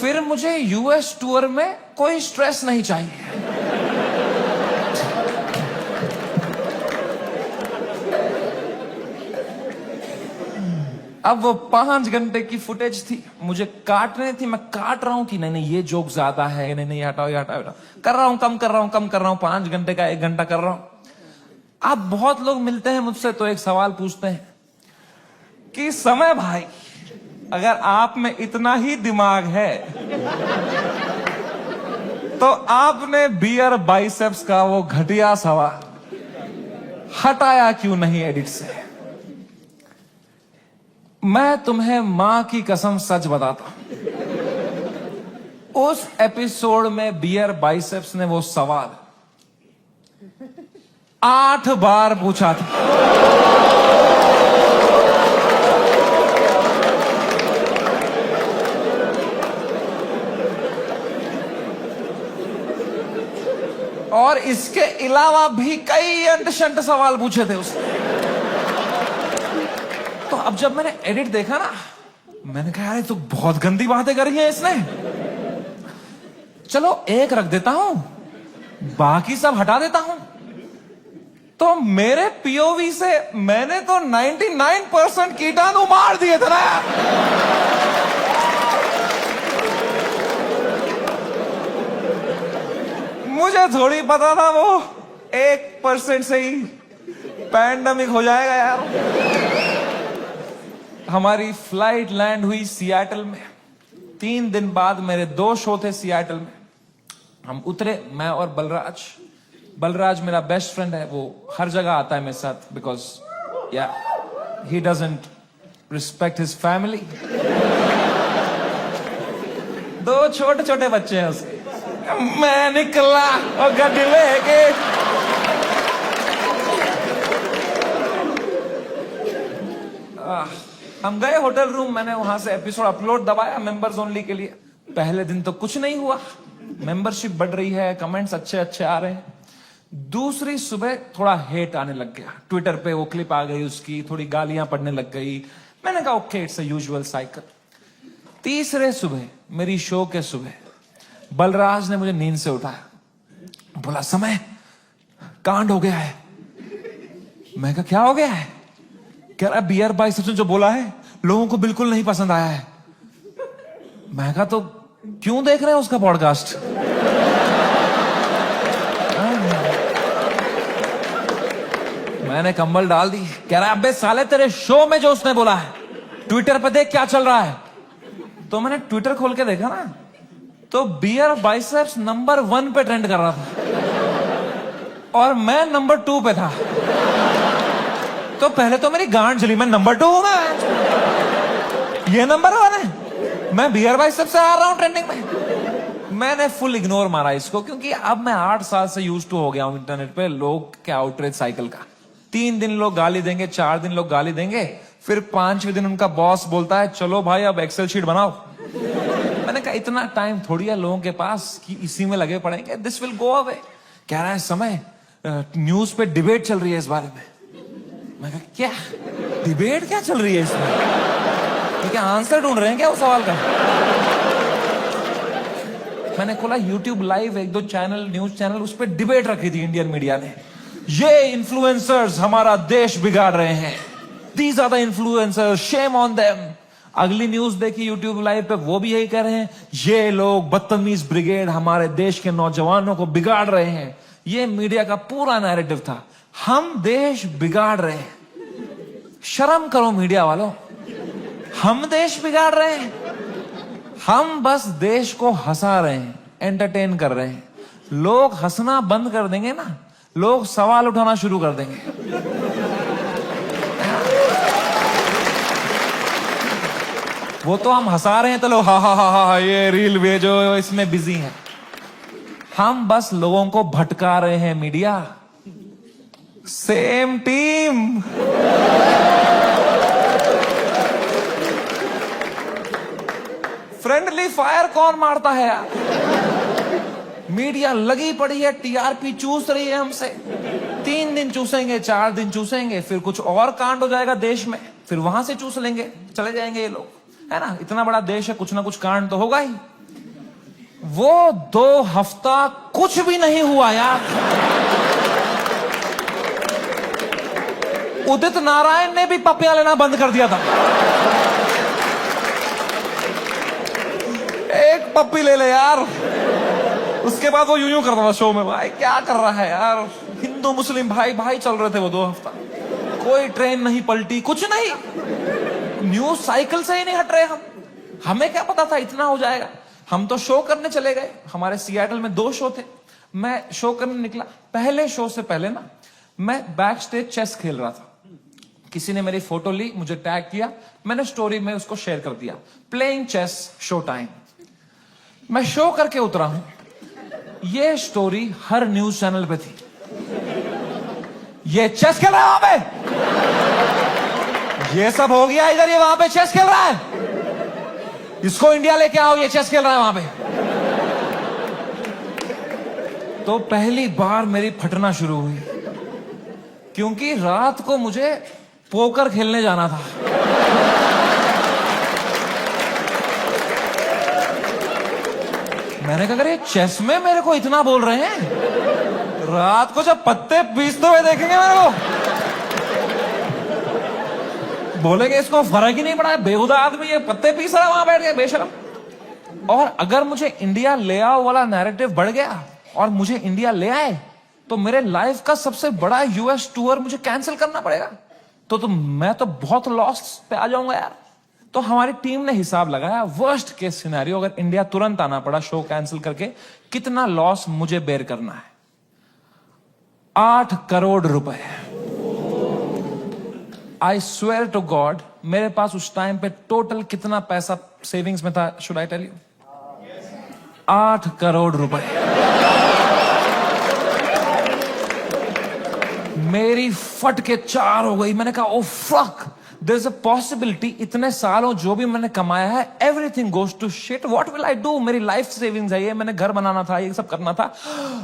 फिर मुझे यूएस टूर में कोई स्ट्रेस नहीं चाहिए. अब वो 5 घंटे की फुटेज थी, मुझे काटने थी. मैं काट रहा हूं कि नहीं ये जोक ज्यादा है, नहीं हटाओ ये हटाओ. कर रहा हूं, कम कर रहा हूं. 5 घंटे का 1 घंटा कर रहा हूं. अब बहुत लोग मिलते हैं मुझसे तो एक सवाल पूछते हैं कि समय भाई, अगर आप में इतना ही दिमाग है तो आपने बियर बाइसेप्स का वो घटिया सवाल हटाया क्यों नहीं एडिट से? मैं तुम्हें मां की कसम सच बताता हूं, उस एपिसोड में बियर बाइसेप्स ने वो सवाल 8 बार पूछा था. और इसके अलावा भी कई अंट-शंट सवाल पूछे थे उसने. तो अब जब मैंने एडिट देखा ना, मैंने कहा यार ये तो बहुत गंदी बातें करी हैं इसने. चलो एक रख देता हूं, बाकी सब हटा देता हूं. तो मेरे पीओवी से मैंने तो 99% कीटाणु मार दिए थे ना. मुझे थोड़ी पता था वो 1% से ही पैंडेमिक हो जाएगा यार. हमारी फ्लाइट लैंड हुई सियाटल में. 3 दिन बाद मेरे 2 शो थे सियाटल में. हम उतरे, मैं और बलराज मेरा बेस्ट फ्रेंड है, वो हर जगह आता है मेरे साथ, बिकॉज या he doesn't respect his family. दो छोटे छोटे बच्चे हैं उसके। मैं निकला और गड्डी लेके, हम गए होटल रूम, मैंने वहां से एपिसोड अपलोड दबाया मेंबर्स ओनली के लिए। पहले दिन तो कुछ नहीं हुआ, मेंबरशिप बढ़ रही है, कमेंट्स अच्छे अच्छे आ रहे हैं। दूसरी सुबह थोड़ा हेट आने लग गया, ट्विटर पे वो क्लिप आ गई उसकी, थोड़ी गालियां पड़ने लग गई। मैंने कहा okay, it's a usual cycle. तीसरे सुबह, मेरी शो के सुबह, बलराज ने मुझे नींद से उठाया, बोला समय कांड हो गया है। मैं कहा क्या हो गया है? कह रहा बियर बाइसेप्स ने जो बोला है लोगों को बिल्कुल नहीं पसंद आया है। मैं कहा तो क्यों देख रहे हैं उसका पॉडकास्ट? मैंने कंबल डाल दी। कह रहा अबे साले तेरे शो में जो उसने बोला है ट्विटर पे देख क्या चल रहा है। तो मैंने ट्विटर खोल के देखा ना, तो बियर बाइसेप्स नंबर 1 पे ट्रेंड कर रहा था और मैं नंबर 2 पे था। तो पहले तो मेरी गांड जली, मैं नंबर 2 हूं, मैं ये नंबर 1 है, मैं बियर बाइसेप्स से आ रहा हूं ट्रेंडिंग में। मैंने फुल इग्नोर मारा इसको, क्योंकि अब मैं 8 साल से यूज टू हो गया हूं इंटरनेट पे लोग के आउटरीच साइकिल का। 3 दिन लोग गाली देंगे, 4 दिन लोग गाली देंगे, फिर 5वें दिन उनका बॉस बोलता है चलो भाई अब एक्सेल शीट बनाओ। मैंने कहा इतना टाइम थोड़ी है लोगों के पास कि इसी में लगे पड़ेंगे, दिस विल गो अवे। कह रहा है समय न्यूज पे डिबेट चल रही है इस बारे में। मैं कहा क्या डिबेट क्या चल रही है इसमें? क्या आंसर ढूंढ रहे हैं क्या उस सवाल का? मैंने खोला YouTube live, 1-2 channel, news channel, उस पर डिबेट रखी थी इंडियन मीडिया ने। ये इन्फ्लुएंसर्स हमारा देश बिगाड़ रहे हैं, these are the influencers, shame on them. अगली न्यूज देखी यूट्यूब लाइव पे, वो भी यही कह रहे हैं ये लोग बदतमीज ब्रिगेड हमारे देश के नौजवानों को बिगाड़ रहे हैं। ये मीडिया का पूरा नैरेटिव था, हम देश बिगाड़ रहे हैं। शर्म करो मीडिया वालों, हम देश बिगाड़ रहे हैं? हम बस देश को हंसा रहे हैं, एंटरटेन कर रहे हैं। लोग हंसना बंद कर देंगे ना, लोग सवाल उठाना शुरू कर देंगे। वो तो हम हंसा रहे हैं तो लोग हा हा हा हा ये रील भेजो, इसमें बिजी हैं। हम बस लोगों को भटका रहे हैं media. Same team. Friendly fire कौन मारता है यार? मीडिया लगी पड़ी है, टीआरपी चूस रही है हमसे। 3 दिन चूसेंगे, 4 दिन चूसेंगे, फिर कुछ और कांड हो जाएगा देश में, फिर वहां से चूस लेंगे, चले जाएंगे ये लोग, है ना? इतना बड़ा देश है, कुछ ना कुछ कांड तो होगा ही। वो 2 हफ्ता कुछ भी नहीं हुआ यार। उदित नारायण ने भी पपियां लेना बंद कर दिया था। एक पप्पी ले ले यार, उसके बाद वो यूं करता था शो में, भाई क्या कर रहा है यार? हिंदू मुस्लिम भाई भाई चल रहे थे वो 2 हफ्ता, कोई ट्रेन नहीं पलटी, कुछ नहीं। न्यूज साइकिल से ही नहीं हट रहे हम। हमें क्या पता था इतना हो जाएगा? हम तो शो करने चले गए। हमारे सियाटल में 2 शो थे, मैं शो करने निकला। पहले शो से पहले ना मैं बैक स्टेज चेस खेल रहा था। किसी ने मेरी फोटो ली, मुझे टैग किया, मैंने स्टोरी में उसको शेयर कर दिया, प्लेइंग चेस शो टाइम। मैं शो करके उतरा हूं, ये स्टोरी हर न्यूज चैनल पे थी। ये चेस खेल रहा है वहां पे, ये सब हो गया इधर, ये वहां पे चेस खेल रहा है, इसको इंडिया लेके आओ, ये चेस खेल रहा है वहां पे। तो पहली बार मेरी फटना शुरू हुई, क्योंकि रात को मुझे पोकर खेलने जाना था। मैंने कहा अरे चेस में मेरे को इतना बोल रहे हैं, रात को जब पत्ते पीसते हुए देखेंगे मेरे को, बोलेंगे इसको फर्क ही नहीं पड़ा है, बेहुदा आदमी ये पत्ते पीस रहा है वहां बैठ के, बेशरम। और अगर मुझे इंडिया ले आओ वाला नैरेटिव बढ़ गया और मुझे इंडिया ले आए, तो मेरे लाइफ का सबसे बड़ा यूएस टूर मुझे कैंसिल करना पड़ेगा। तो मैं तो बहुत लॉस पे आ जाऊंगा यार। तो हमारी टीम ने हिसाब लगाया, वर्स्ट केस सिनेरियो अगर इंडिया तुरंत आना पड़ा शो कैंसिल करके, कितना लॉस मुझे बेयर करना है? 8 करोड़ रुपए। आई स्वेयर टू गॉड, मेरे पास उस टाइम पे टोटल कितना पैसा सेविंग्स में था, should I tell you? 8 crore रुपए। मेरी फट के 4 हो गई। मैंने कहा oh fuck, there is a possibility इतने सालों जो भी मैंने कमाया है everything goes to shit, what will I do? मेरी लाइफ सेविंग्स है ये, मैंने घर बनाना था, ये सब करना था।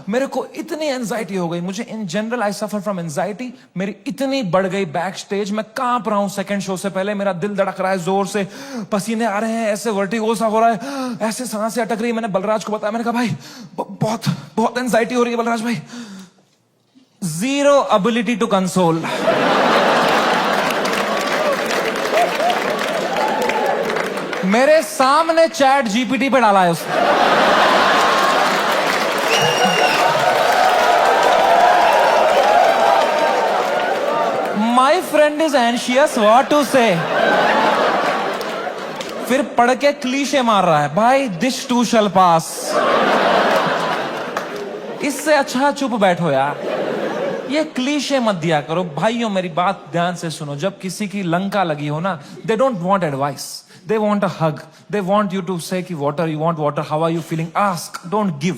मेरे को इतनी एंजाइटी हो गई। मुझे in general I suffer from anxiety. मेरी इतनी बढ़ गई बैक स्टेज, मैं कांप रहा हूं सेकंड शो से पहले, मेरा दिल धड़क रहा है जोर से, पसीने आ रहे हैं, ऐसे वर्टिगो सा हो रहा है, ऐसे सांसें अटक रही। मैंने बलराज को बताया, मैंने कहा भाई बहुत बहुत एंजाइटी हो रही है बलराज भाई। Zero ability to console. मेरे सामने चैट जीपीटी पे डाला है उसने। My friend is anxious what to say. फिर पढ़ के क्लीशे मार रहा है, भाई दिस टू शैल पास। इससे अच्छा चुप बैठो यार, ये क्लीशे मत दिया करो। भाइयों मेरी बात ध्यान से सुनो, जब किसी की लंका लगी हो ना, they don't want advice, they want a hug, they want you to say कि water, you want water, how are you feeling, ask, don't give.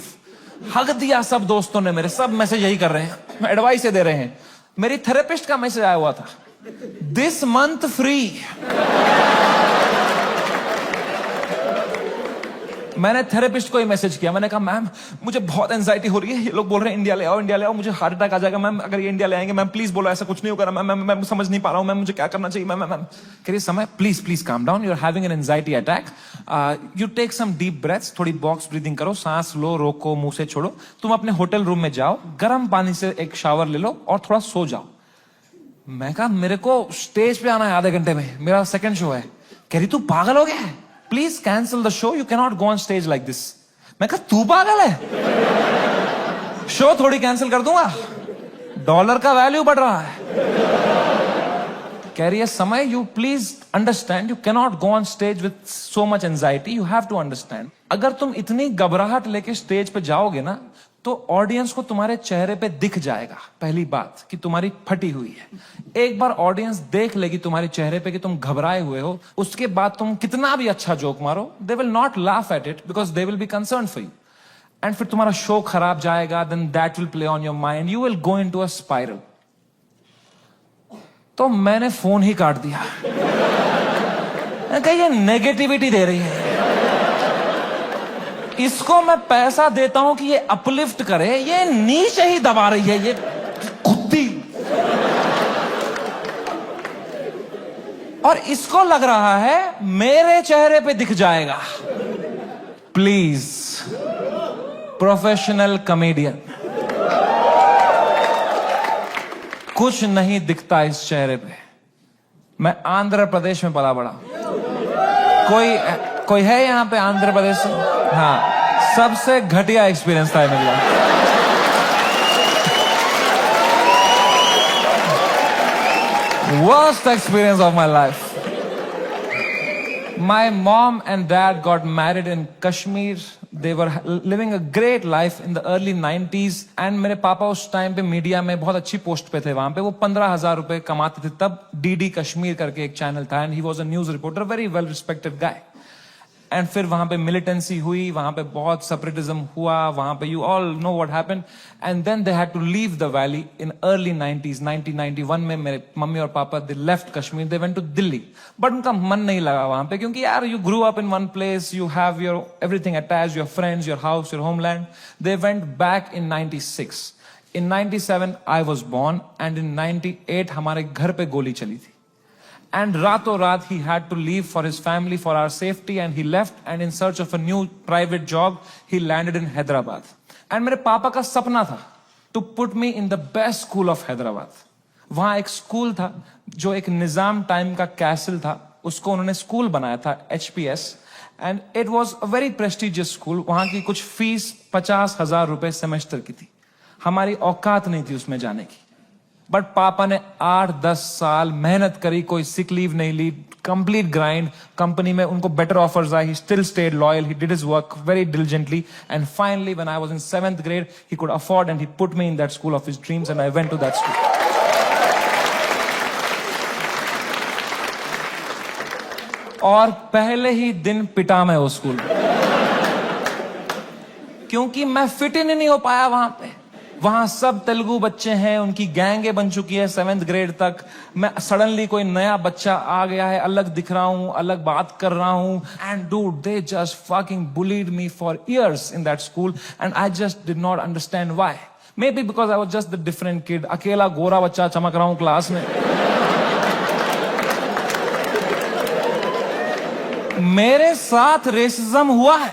Hug दिया सब दोस्तों ने मेरे, सब मैसेज यही कर रहे हैं, एडवाइस दे रहे हैं। मेरी थेरेपिस्ट का मैसेज आया हुआ था, दिस मंथ फ्री। मैंने थेरेपिस्ट को ही मैसेज किया, मैंने कहा मैम मुझे बहुत एंजाइटी हो रही है, ये लोग बोल रहे हैं इंडिया ले आओ, इंडिया ले आओ, मुझे हार्ट अटैक आ जाएगा मैम अगर ये इंडिया ले आएंगे। मैम प्लीज बोलो ऐसा कुछ नहीं होगा मैम, मैं समझ नहीं पा रहा हूँ मैम, मुझे क्या करना चाहिए मैम? मैम कह रही Samay please please calm down, you are having an anxiety attack, you take some deep breaths, थोड़ी बॉक्स ब्रीदिंग करो, सांस लो, रोको, मुंह से छोड़ो, तुम अपने होटल रूम में जाओ, गर्म पानी से एक शावर ले लो और थोड़ा सो जाओ। मैं कहा मेरे को स्टेज पे आना है आधे घंटे में, मेरा सेकंड शो है। कह रही तू पागल हो गया है, please cancel the show, you can not go on stage like this. मैं कहा तू पागल है, शो थोड़ी कैंसिल कर दूंगा, डॉलर का वैल्यू बढ़ रहा है। कह रही है Samay you please understand, you can not go on stage with so much anxiety, you have to understand. अगर तुम इतनी घबराहट लेके स्टेज पे जाओगे ना, तो ऑडियंस को तुम्हारे चेहरे पे दिख जाएगा पहली बात कि तुम्हारी फटी हुई है। एक बार ऑडियंस देख लेगी तुम्हारे चेहरे पे कि तुम घबराए हुए हो, उसके बाद तुम कितना भी अच्छा जोक मारो, they will not laugh at it because they will be concern for you, and फिर तुम्हारा शो खराब जाएगा, then that will play on your mind, you will go into a spiral. तो मैंने फोन ही काट दिया। ये नेगेटिविटी दे रही है, इसको मैं पैसा देता हूं कि ये अपलिफ्ट करे, ये नीचे ही दबा रही है, ये कुत्ती। और इसको लग रहा है मेरे चेहरे पे दिख जाएगा। प्लीज प्रोफेशनल कॉमेडियन, कुछ नहीं दिखता इस चेहरे पे। मैं आंध्र प्रदेश में पला बड़ा। कोई है यहां पे आंध्र प्रदेश से? हाँ, सबसे घटिया एक्सपीरियंस था मेरे लिए। Worst experience of my life. My mom and dad got married in Kashmir. They were living a great life in the early 90s. And मेरे पापा उस टाइम पे मीडिया में बहुत अच्छी पोस्ट पे थे वहां पे। वो 15,000 रुपए कमाते थे तब। DD कश्मीर करके एक चैनल था and he was a news reporter, very well respected guy. And फिर वहां पे मिलिटेंसी हुई, वहां पे बहुत सेपरेटिज्म हुआ, वहां पे you all know what happened, and then they had to leave the valley in early 90s। 1991 में मेरे मम्मी और papa they left Kashmir, they went to Delhi, but उनका मन नहीं लगा वहां पे, क्योंकि यार you grew up in one place, you have your everything attached, your friends, your house, your homeland. They went back in 96। In 97 I was born, and in 98 हमारे घर पे गोली चली थी। And rato raat he had to leave for his family, for our safety, and he left, and in search of a new private job, he landed in Hyderabad. And मेरे पापा का सपना था to put me in the best school of Hyderabad. वहां एक school था जो एक निजाम टाइम का कैसल था, उसको उन्होंने स्कूल बनाया था, HPS, and it was a very prestigious school. वहां की कुछ फीस 50,000 रुपए सेमेस्टर की थी। हमारी औकात नहीं थी उसमें जाने की। बट पापा ने 8-10 साल मेहनत करी, कोई सिक लीव नहीं ली, कंप्लीट ग्राइंड. कंपनी में उनको बेटर ऑफर्स आए. He still stayed loyal. He did his work very diligently, and finally when I was in 7th grade he could afford and he put me in that school of his dreams and I went to that school. और पहले ही दिन पिटा मैं उस school में, क्योंकि मैं fit in नहीं हो पाया वहां पे. वहां सब तेलुगु बच्चे हैं, उनकी गैंगे बन चुकी है 7th ग्रेड तक. मैं सडनली कोई नया बच्चा आ गया है, अलग दिख रहा हूं, अलग बात कर रहा हूं. And dude, they just fucking bullied me for years in that school and I just did not understand why. May be because I was just the different kid. अकेला गोरा बच्चा चमक रहा हूं क्लास में. मेरे साथ रेसिज्म हुआ है,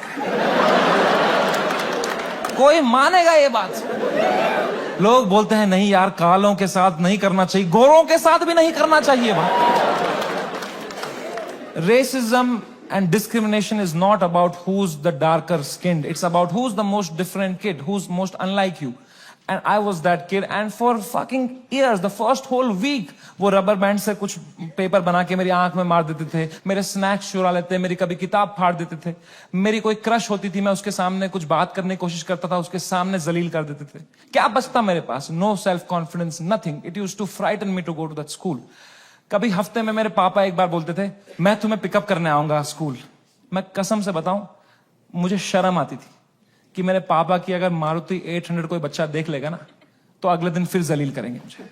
कोई मानेगा ये बात? लोग बोलते हैं नहीं यार, कालों के साथ नहीं करना चाहिए, गोरों के साथ भी नहीं करना चाहिए. Racism and discrimination is not about who's the darker skinned. It's about who's the most different kid, who's most unlike you. And I was that kid. And for fucking years, the first whole week, वो rubber band से कुछ paper बना के मेरी आंख में मार देते थे, मेरे स्नैक्स चुरा लेते, मेरी कभी किताब फाड़ देते थे. मेरी कोई क्रश होती थी, मैं उसके सामने कुछ बात करने की कोशिश करता था, उसके सामने जलील कर देते थे. क्या बचता मेरे पास? No self confidence, nothing. It used to frighten me to go to that school. कभी हफ्ते में मेरे पापा एक बार बोलते थे, मैं तुम्हें पिकअप करने आऊंगा स्कूल. मैं कसम से बताऊं, मुझे शर्म आती थी कि मेरे पापा की अगर मारुति 800 कोई बच्चा देख लेगा ना, तो अगले दिन फिर जलील करेंगे मुझे.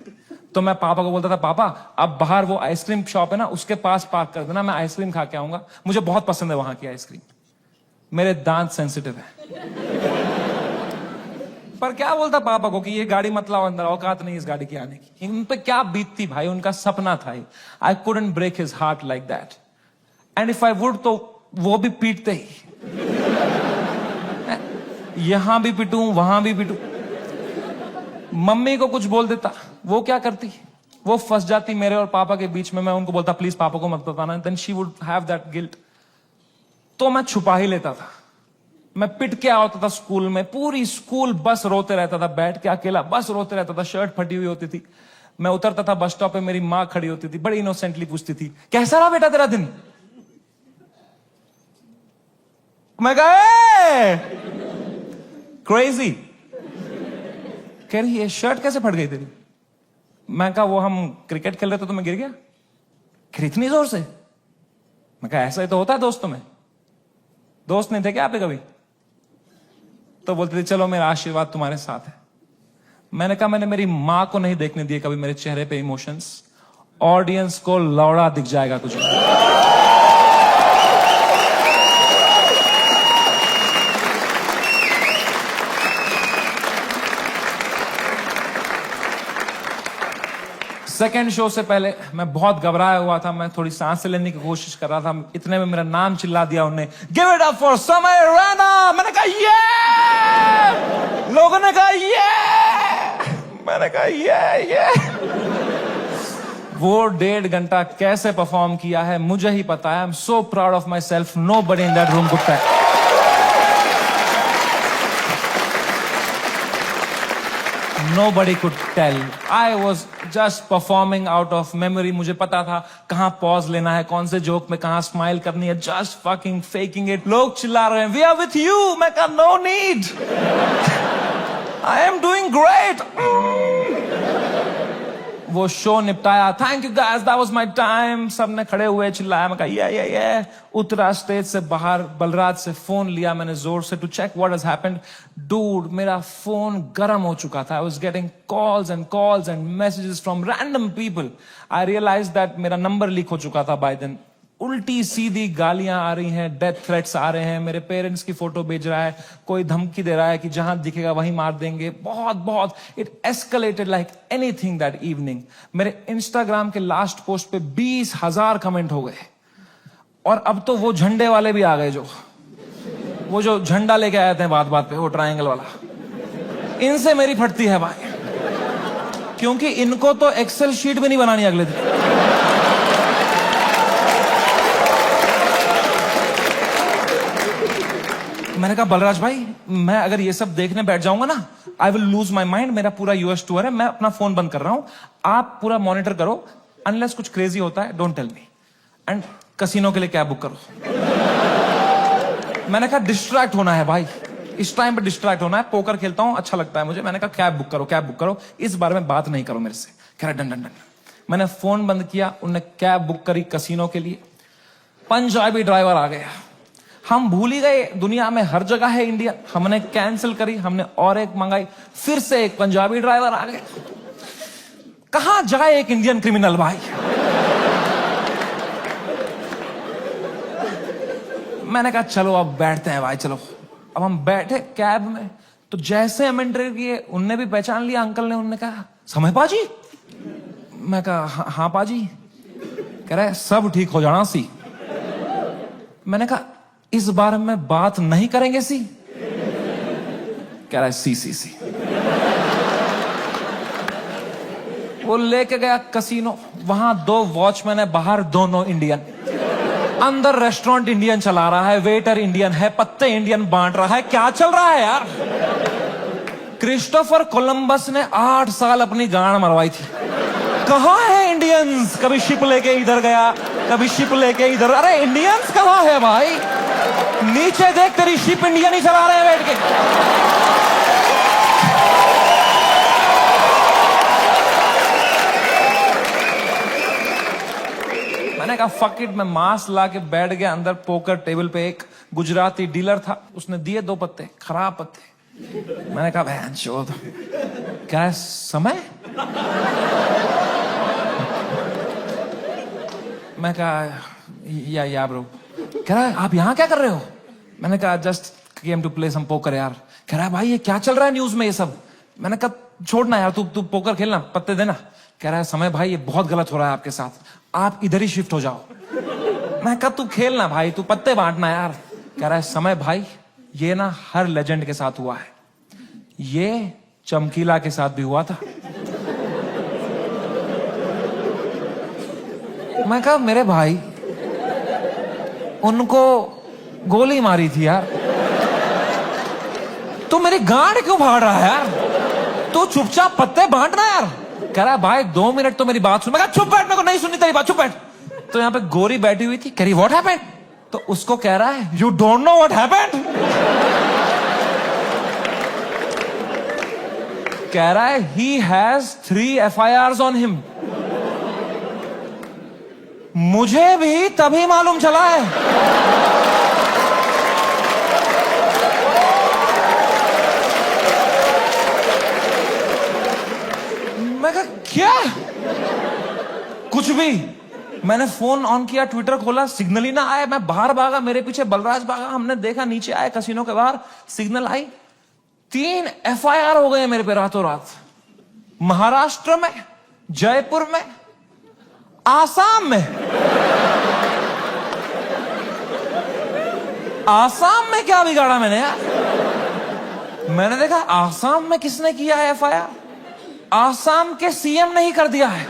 तो मैं पापा को बोलता था, पापा अब बाहर वो आइसक्रीम शॉप है ना, उसके पास पार्क कर देना, मैं आइसक्रीम खा के आऊंगा, मुझे बहुत पसंद है वहां की आइसक्रीम. मेरे दांत सेंसिटिव है. पर क्या बोलता पापा को कि ये गाड़ी मत लाओ अंदर, औकात नहीं इस गाड़ी की आने की. उन पे क्या बीतती भाई, उनका सपना था. I couldn't break his heart like that. And if I would, तो वो भी पीटते ही. यहां भी पिटूं, वहां भी पिटूं. मम्मी को कुछ बोल देता, वो क्या करती, वो फंस जाती मेरे और पापा के बीच में. मैं उनको बोलता प्लीज पापा को मत बताना, then she would have that guilt. तो मैं छुपा ही लेता था. मैं पिट के आता था स्कूल में, पूरी स्कूल बस रोते रहता था, बैठ के अकेला बस रोते रहता था. शर्ट फटी हुई होती थी. मैं उतरता था बस स्टॉप पे, मेरी माँ खड़ी होती थी, बड़ी इनोसेंटली पूछती थी, कैसा रहा बेटा तेरा दिन? मैं कहा क्रेजी. कह रही ये शर्ट कैसे फट गई तेरी? मैं कहा वो हम क्रिकेट खेल रहे थे तो मैं गिर गया. कह रही इतनी जोर से? मैं कहा ऐसा ही तो होता है दोस्तों में. दोस्त नहीं थे क्या आपके कभी? तो बोलते थे चलो मेरा आशीर्वाद तुम्हारे साथ है. मैंने कहा मैंने मेरी मां को नहीं देखने दिए कभी मेरे चेहरे पे इमोशंस. ऑडियंस को लौड़ा दिख जाएगा तुझे. सेकेंड शो से पहले मैं बहुत घबराया हुआ था. मैं थोड़ी सांस लेने की कोशिश कर रहा था. इतने में मेरा नाम चिल्ला दिया उन्होंने, गिव इट अप फॉर समय रैना. मैंने कहा ये. लोगों ने कहा ये. मैंने कहा ये. वो 1.5 घंटा कैसे परफॉर्म किया है मुझे ही पता है. I am so proud of myself. Nobody in that room could tell. Nobody could tell. I was just performing out of memory. मुझे पता था कहाँ पॉज लेना है, कौन से जोक में कहाँ स्माइल करनी है. Just fucking faking it. लोग चिल्ला रहे हैं, We are with you. मैं कहा no need. I am doing great. वो शो निपटाया. Thank you guys. That was my time. सबने खड़े हुए चिल्लाया. मैं कहा yeah. उतरा स्टेज से बाहर, बलराज से फोन लिया मैंने जोर से to check what has happened. Dude, मेरा फोन गर्म हो चुका था. I was getting calls and messages from random people. I realized that मेरा नंबर लीक हो चुका था by then. उल्टी सीधी गालियां आ रही हैं, डेथ थ्रेट्स आ रहे हैं. मेरे पेरेंट्स की फोटो भेज रहा है, कोई धमकी दे रहा है कि जहां दिखेगा वहीं मार देंगे. बहुत it escalated like anything that evening. मेरे इंस्टाग्राम के लास्ट पोस्ट पे 20,000 कमेंट हो गए. और अब तो वो झंडे वाले भी आ गए, वो जो झंडा लेके आए थे बात पे, वो ट्रायंगल वाला. इनसे मेरी फटती है भाई, क्योंकि इनको तो एक्सेल शीट भी नहीं बनानी अगले दिन. मैंने कहा बलराज भाई मैं अगर ये सब देखने बैठ जाऊंगा ना, I will lose my mind. मेरा पूरा यूएस टूर है, मैं अपना फोन बंद कर रहा हूं, आप पूरा मॉनिटर करो। अनलेस कुछ क्रेजी होता है, don't tell me. And casino के लिए कैब बुक करो। मैंने कहा डिस्ट्रैक्ट होना है भाई, इस टाइम पे डिस्ट्रैक्ट होना है। पोकर खेलता हूं, अच्छा लगता है मुझे। मैंने कहा कैब बुक करो, कैब बुक करो, इस बारे में बात नहीं करो मेरे से। कह रहा डन डन डन। मैंने फोन बंद किया, उनने कैब बुक करी कसिनो के लिए। पंजाबी ड्राइवर आ गया। हम भूल ही गए दुनिया में हर जगह है इंडिया। हमने कैंसिल करी, हमने और एक मंगाई, फिर से एक पंजाबी ड्राइवर आ गया। कहां जाए एक इंडियन क्रिमिनल भाई। मैंने कहा चलो अब बैठते हैं भाई, चलो। अब हम बैठे कैब में, तो जैसे हम एंटर किए, उनने भी पहचान लिया अंकल ने। उनने कहा समय पाजी। मैं कहा हाँ पाजी। कह रहा है सब ठीक हो जाना सी। मैंने कहा इस बारे में बात नहीं करेंगे सी। कह रहा है सी सी सी। वो लेके गया कसिनो, वहां 2 वॉचमैन है, बाहर दोनों इंडियन। अंदर रेस्टोरेंट इंडियन चला रहा है, वेटर इंडियन है, पत्ते इंडियन बांट रहा है। क्या चल रहा है यार। क्रिस्टोफर कोलंबस ने 8 साल अपनी गांड मरवाई थी। कहां है इंडियंस। कभी शिप लेके इधर गया, कभी शिप लेके इधर। अरे इंडियंस कहां है भाई। नीचे देख, तेरी शिप इंडियन ही चला रहे हैं बैठ के। मैंने कहा फक इट। मैं मास्क ला के बैठ गया अंदर पोकर टेबल पे। एक गुजराती डीलर था, उसने दिए 2 पत्ते, खराब पत्ते। मैंने कहा बहन चोद। क्या है समय। मैं कहा या ब्रो। कह रहा है आप यहां क्या कर रहे हो। मैंने कहा just came to play some poker यार। कह रहा है भाई ये क्या चल रहा है न्यूज में ये सब। मैंने कहा छोड़ना यार, तू पोकर खेलना, पत्ते देना। कह रहा है समय भाई ये बहुत गलत हो रहा है आपके साथ, आप इधर ही शिफ्ट हो जाओ। मैं कहा तू खेलना भाई, तू पत्ते बांटना यार। कह रहा है समय भाई ये ना हर लेजेंड के साथ हुआ है, ये चमकीला के साथ भी हुआ था। मैं कहा मेरे भाई उनको गोली मारी थी यार, तू मेरी गांड क्यों फाड़ रहा है यार। तू चुपचाप पत्ते बांटना यार। कह रहा है भाई 2 मिनट तो मेरी बात सुन। मैं कहा चुप बैठ, मेरे को नहीं सुननी तेरी बात, चुप बैठ। तो यहाँ पे गोरी बैठी हुई थी, कह रही व्हाट हैपेंड। तो उसको कह रहा है you don't know what happened. कह रहा है he has 3 FIRs on him. मुझे भी तभी मालूम चला है। मैं कहा क्या। कुछ भी। मैंने फोन ऑन किया, ट्विटर खोला, सिग्नल ही ना आया। मैं बाहर भागा, मेरे पीछे बलराज भागा। हमने देखा नीचे आए कसिनो के बाहर, सिग्नल आई। 3 FIR हो गए मेरे पे रातों रात। महाराष्ट्र में, जयपुर में, आसाम में। आसाम में क्या बिगाड़ा मैंने यार। मैंने देखा आसाम में किसने किया है FIR। आसाम के CM ने ही कर दिया है।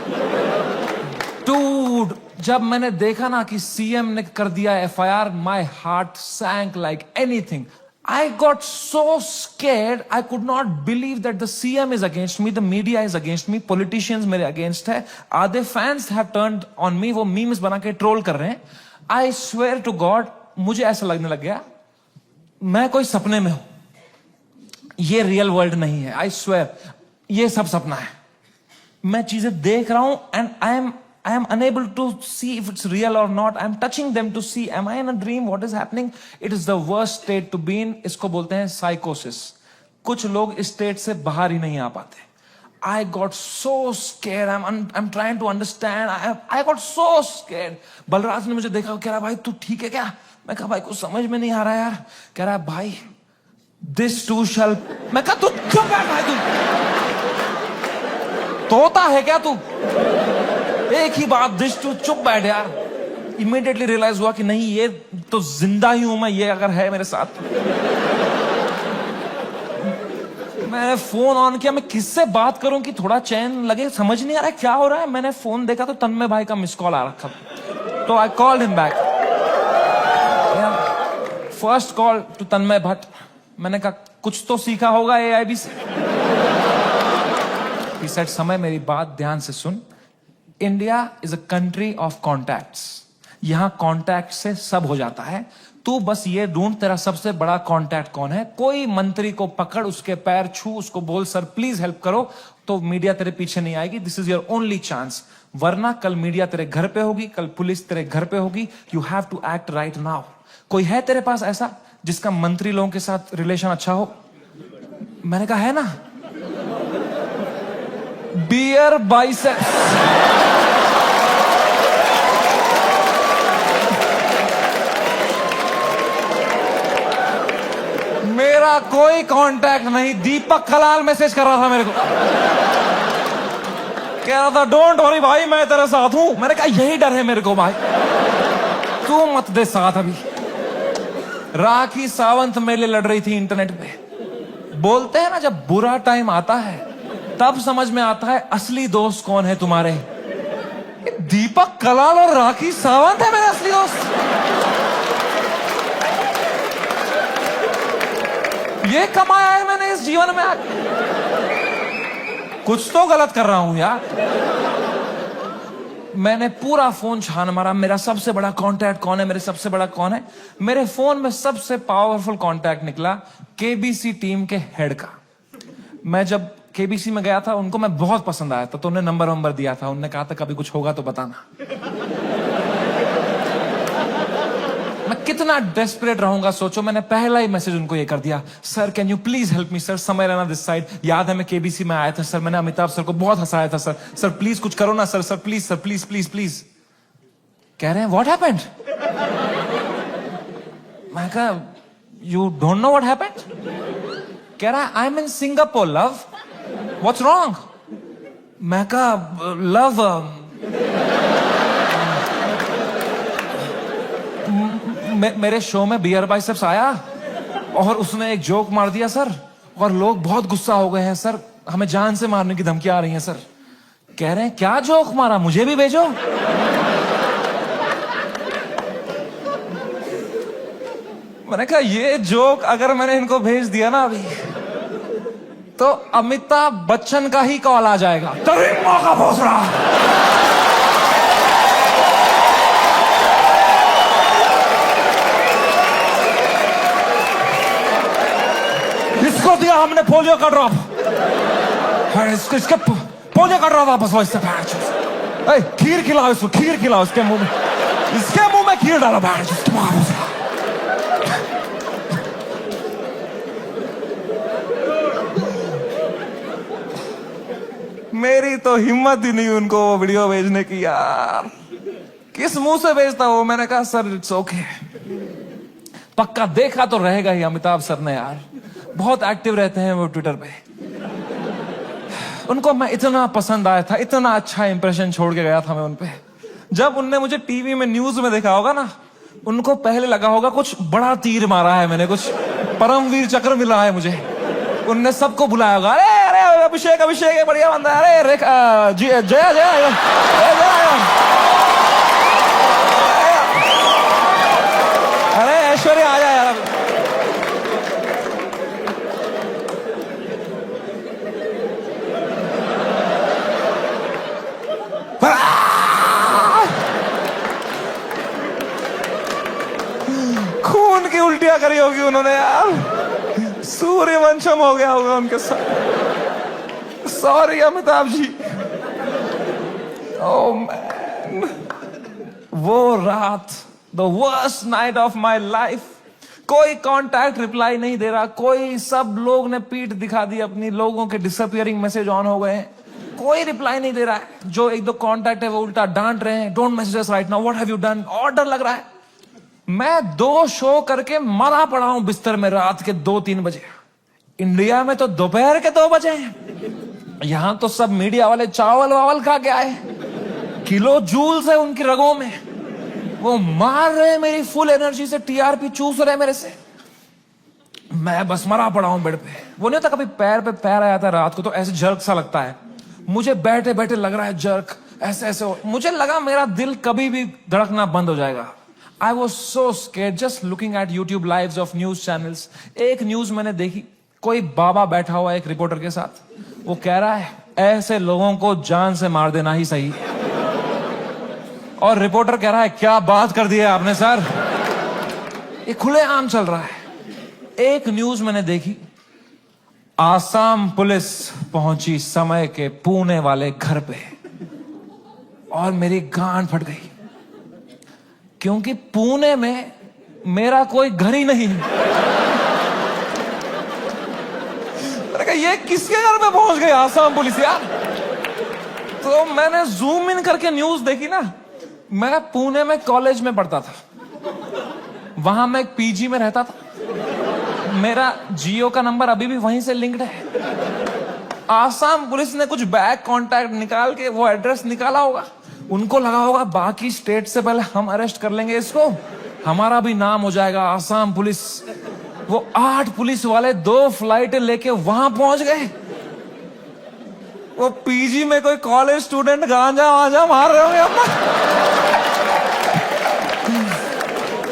डूड, जब मैंने देखा ना कि CM ने कर दिया FIR, my heart sank like anything. I got so scared, I could not believe that the CM is against me, the media is against me, politicians मेरे against है, आधे fans have turned on me, वो memes बना के troll कर रहे हैं। I swear to God, मुझे ऐसा लगने लग गया मैं कोई सपने में हूं, ये रियल वर्ल्ड नहीं है। I swear, ये सब सपना है। मैं चीजें देख रहा हूं and I am unable to see if it's real or not. I am touching them to see, am I in a dream? What is happening? It is the worst state to be in. इसको बोलते हैं psychosis. कुछ लोग इस state से बाहर ही नहीं आ पाते। I got so scared. I'm trying to understand. I got so scared. Balraj ने मुझे देखा, कह रहा भाई तू ठीक है क्या? मैं कहा भाई कुछ समझ में नहीं आ रहा यार। कह रहा भाई this too shall। मैं कहा तू चुप बैठ भाई, तू तोता है क्या तू? एक ही बात, दिस टू चुप बैठ यार। इमीडिएटली रियलाइज हुआ कि नहीं ये तो जिंदा ही हूं मैं, ये अगर है मेरे साथ। मैंने फोन ऑन किया, मैं किससे बात करूं कि थोड़ा चैन लगे, समझ नहीं आ रहा है क्या हो रहा है। मैंने फोन देखा तो तन्मय भाई का मिस कॉल आ रखा, तो I called him back. First call to Tanmay Bhatt. मैंने कहा कुछ तो सीखा होगा AIB से। He said, समय मेरी बात ध्यान से सुन। India is a country of contacts. यहां कॉन्टैक्ट से सब हो जाता है। तू बस ये ढूंढ तेरा सबसे बड़ा कॉन्टैक्ट कौन है। कोई मंत्री को पकड़, उसके पैर छू, उसको बोल सर प्लीज हेल्प करो, तो मीडिया तेरे पीछे नहीं आएगी। This is your only chance. वरना कल मीडिया तेरे घर पे होगी, कल पुलिस तेरे घर पे होगी। You have to act right now. कोई है तेरे पास ऐसा जिसका मंत्री लोगों के साथ रिलेशन अच्छा हो? मैंने कहा है ना, बियर बाइसेप्स। मेरा कोई कांटेक्ट नहीं। दीपक कलाल मैसेज कर रहा था मेरे को, कह रहा था डोंट वरी भाई मैं तेरे साथ हूं। मैंने कहा यही डर है मेरे को भाई, तू मत दे साथ। अभी राखी सावंत मेरे लिए लड़ रही थी इंटरनेट पे। बोलते हैं ना जब बुरा टाइम आता है तब समझ में आता है असली दोस्त कौन है तुम्हारे। दीपक कलाल और राखी सावंत है मेरे असली दोस्त। ये कमाया है मैंने इस जीवन में आके। कुछ तो गलत कर रहा हूं यार। मैंने पूरा फोन छान मारा, मेरा सबसे बड़ा कांटेक्ट कौन है, मेरे सबसे बड़ा कौन है। मेरे फोन में सबसे पावरफुल कांटेक्ट निकला केबीसी टीम के हेड का। मैं जब केबीसी में गया था, उनको मैं बहुत पसंद आया था, तो उन्हें नंबर दिया था। उन्होंने कहा था कभी कुछ होगा तो बताना। मैं कितना डेस्परेट रहूंगा सोचो। मैंने पहला ही मैसेज उनको ये कर दिया, sir can you please help me sir, समय रहना दिस साइड। याद है मैं केबीसी में आया था सर, मैंने अमिताभ सर को बहुत हंसाया था सर। सर प्लीज कुछ करो ना sir, sir please sir, please please please. कह रहे हैं व्हाट हैपेंड? मैं कहा you don't know what happened? कह रहा है I M in Singapore love, what's wrong? मैं कहा लव मेरे शो में बियर बाइसेप्स आया और उसने एक जोक मार दिया सर, और लोग बहुत गुस्सा हो गए हैं सर, हमें जान से मारने की धमकी आ रही है सर। कह रहे हैं क्या जोक मारा, मुझे भी भेजो। मैंने कहा ये जोक अगर मैंने इनको भेज दिया ना अभी, तो अमिताभ बच्चन का ही कॉल आ जाएगा। तभी मौका पहुंच रहा। इसको दिया हमने पोलियो का ड्रॉप, इसके पोलियो का ड्रॉप वापस लो इससे। खीर खिलाओ इसको, खीर खिलाओ इसके मुंह में, इसके मुंह में खीर डालो। मेरी तो हिम्मत ही नहीं उनको वो वीडियो भेजने की यार। किस मुंह से भेजता वो? मैंने कहा सर इट्स ओके। पक्का देखा तो रहेगा ही अमिताभ सर ने यार, बहुत एक्टिव रहते हैं वो ट्विटर पे। उनको मैं इतना पसंद आया था, इतना अच्छा इंप्रेशन छोड़ के गया था मैं उनपे। जब उनने मुझे टीवी में न्यूज में देखा होगा ना, उनको पहले लगा होगा कुछ बड़ा तीर मारा है मैंने, कुछ परमवीर चक्र मिला है मुझे। उनने सबको बुलाया होगा, अरे अरे अभिषेक अभिषेक बढ़िया बंदा है, अरे जया जया अरे ऐश्वर्या आ जाए यार। खून की उल्टियां करी होगी उन्होंने यार, सूर्यवंशम हो गया होगा उनके साथ। Sorry Amitabh ji. Oh man, वो रात, the worst night of my life. कोई कांटेक्ट रिप्लाई नहीं दे रहा, कोई, सब लोग ने पीठ दिखा दी अपनी, लोगों के डिसअपियरिंग मैसेज ऑन हो गए हैं, कोई रिप्लाई नहीं दे रहा है। जो एक दो कांटेक्ट है वो उल्टा डांट रहे हैं, don't message us right now, what have you done. और डर लग रहा है। मैं 2 शो करके मरा पड़ा हूं बिस्तर में रात के 2-3 बजे। इंडिया में तो दोपहर के 2 बजे हैं। यहां तो सब मीडिया वाले चावल वावल खा के आए, किलो जूल्स है उनकी रगों में, वो मार रहे हैं मेरी फुल एनर्जी से, टीआरपी चूस रहे हैं मेरे से। मैं बस मरा पड़ा हूं बेड पे। वो नहीं होता कभी पैर पे पैर आया था रात को तो ऐसे जर्क सा लगता है, मुझे बैठे बैठे लग रहा है जर्क, ऐसे ऐसे मुझे लगा मेरा दिल कभी भी धड़कना बंद हो जाएगा। I was so scared just looking at YouTube lives of news channels. एक न्यूज मैंने देखी, कोई बाबा बैठा हुआ है एक रिपोर्टर के साथ, वो कह रहा है ऐसे लोगों को जान से मार देना ही सही है। और रिपोर्टर कह रहा है क्या बात कर दी है आपने सर। ये खुलेआम चल रहा है। एक न्यूज मैंने देखी, आसाम पुलिस पहुंची समय के पुणे वाले घर पे, और मेरी गांड फट गई, क्योंकि पुणे में मेरा कोई घर ही नहीं। मैंने कहा ये किसके घर में पहुंच गई आसाम पुलिस यार। तो मैंने जूम इन करके न्यूज देखी ना। मैं पुणे में कॉलेज में पढ़ता था, वहां मैं एक पीजी में रहता था, मेरा जियो का नंबर अभी भी वहीं से लिंक्ड है। आसाम पुलिस ने कुछ बैक कांटेक्ट निकाल के वो एड्रेस निकाला होगा, उनको लगा होगा बाकी स्टेट से पहले हम अरेस्ट कर लेंगे इसको, हमारा भी नाम हो जाएगा आसाम पुलिस। वो 8 पुलिस वाले 2 फ्लाइटें लेके वहां पहुंच गए। वो पीजी में कोई कॉलेज स्टूडेंट गांजा वांजा मार रहे होंगे अपना।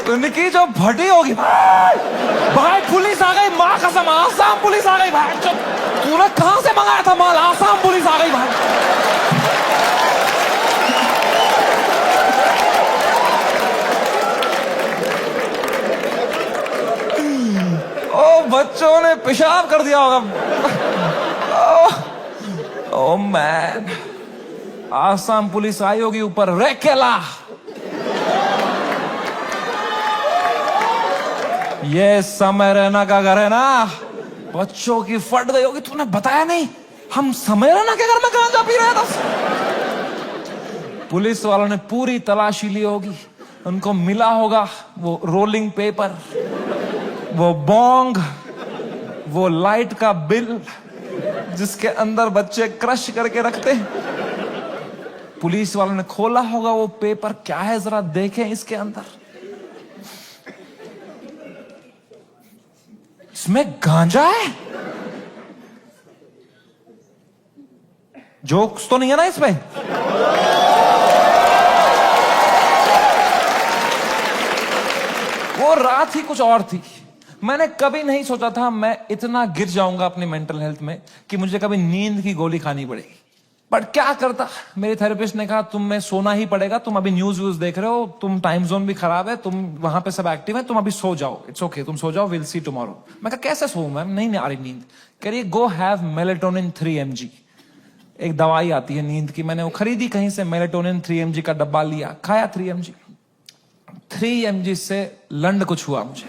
उनकी जो भटी होगी, भाई पुलिस आ गई, मां कसम आसाम पुलिस आ गई। भाई तूने कहां से मंगाया था माल, आसाम पुलिस आ गई भाई। ओ बच्चों ने पेशाब कर दिया होगा। ओ मैन, आसाम पुलिस आई होगी ऊपर, रेकेला ये समय रैना का घर है ना। बच्चों की फट गई होगी, तूने बताया नहीं हम समय रैना के घर में गांजा पी रहे थे। पुलिस वालों ने पूरी तलाशी ली होगी, उनको मिला होगा वो रोलिंग पेपर, वो बोंग, वो लाइट का बिल जिसके अंदर बच्चे क्रश करके रखते। पुलिस वालों ने खोला होगा वो पेपर, क्या है जरा देखें इसके अंदर। इसमें गांजा है। जोक्स तो नहीं है ना इसमें। वो रात ही कुछ और थी। मैंने कभी नहीं सोचा था मैं इतना गिर जाऊंगा अपनी मेंटल हेल्थ में कि मुझे कभी नींद की गोली खानी पड़ेगी। बट क्या करता, मेरे थेरेपिस्ट ने कहा तुम्हें सोना ही पड़ेगा, तुम अभी न्यूज व्यूज देख रहे हो, तुम टाइम जोन भी खराब है, तुम वहां पे सब एक्टिव है, तुम अभी सो जाओ, इट्स ओके, तुम सो जाओ, विल सी टुमारो। मैं कहा कैसे सोऊं मैम, नहीं आ रही नींद। कह रही गो हैव मेलेटोनिन 3 mg, एक दवाई आती है नींद की, मैंने वो खरीदी कहीं से, मेलेटोनिन 3 mg का डब्बा लिया, खाया 3 mg। 3 mg से लंड कुछ हुआ मुझे।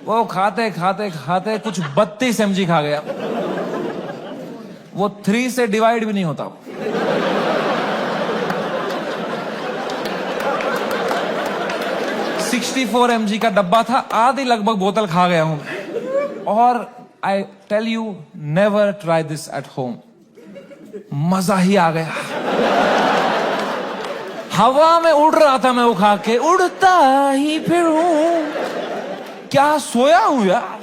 वो खाते खाते खाते कुछ 32 mg खा गया। वो 3 से डिवाइड भी नहीं होता। 64 mg का डब्बा था, आधी लगभग बोतल खा गया हूं। और I tell you, never try this at home. मजा ही आ गया। हवा में उड़ रहा था मैं वो खा के, उड़ता ही फिरूं। क्या सोया हूं यार,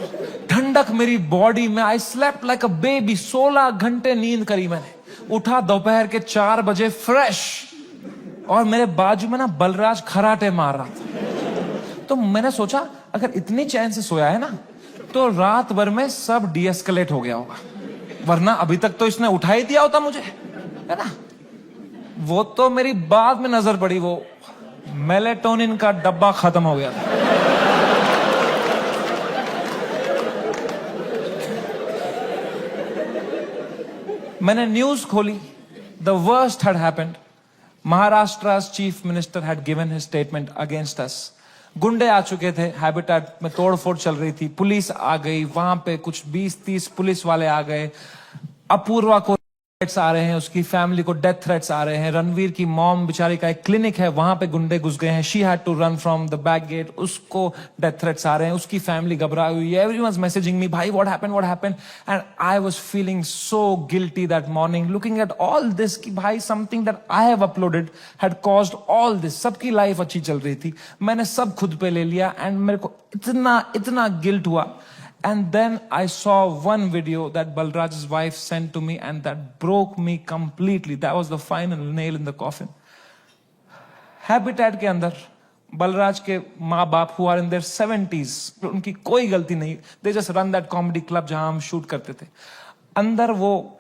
ठंडक मेरी बॉडी में। I slept like a baby. 16 घंटे नींद करी मैंने। उठा दोपहर के 4 बजे फ्रेश, और मेरे बाजू में ना बलराज खराटे मार रहा था। तो मैंने सोचा अगर इतनी चैन से सोया है ना, तो रात भर में सब डीएस्केलेट हो गया होगा, वरना अभी तक तो इसने उठा ही दिया होता मुझे, है ना। वो तो मेरी बाद में नजर पड़ी, वो मेलेटोनिन का डब्बा खत्म हो गया था। मैंने न्यूज खोली, the worst had happened. Maharashtra's chief minister had given his statement against us. गुंडे आ चुके थे, हैबिटेट में तोड़फोड़ चल रही थी, पुलिस आ गई, वहां पे कुछ 20-30 पुलिस वाले आ गए। अपूर्वा को थ्रेट्स आ रहे हैं, उसकी फैमिली को डेथ थ्रेट्स आ रहे हैं। रणवीर की मॉम बेचारी का एक क्लिनिक है, वहां पे गुंडे घुस गए हैं, she had to run from the back gate, उसको डेथ थ्रेट्स आ रहे हैं, उसकी फैमिली घबराई हुई है। एवरीवनस मैसेजिंग मी, भाई what happened. And I was feeling so guilty that morning, looking at all this कि भाई something that I have uploaded had caused all this. सबकी लाइफ अच्छी चल रही थी, मैंने सब खुद पे ले लिया, एंड मेरे को इतना गिल्ट हुआ। And then I saw one video that Balraj's wife sent to me, and that broke me completely. That was the final nail in the coffin. Habitat के अंदर बलराज के माँ बाप who are in their 70s, उनकी कोई गलती नहीं, they just run that comedy club जहां हम शूट करते थे। अंदर वो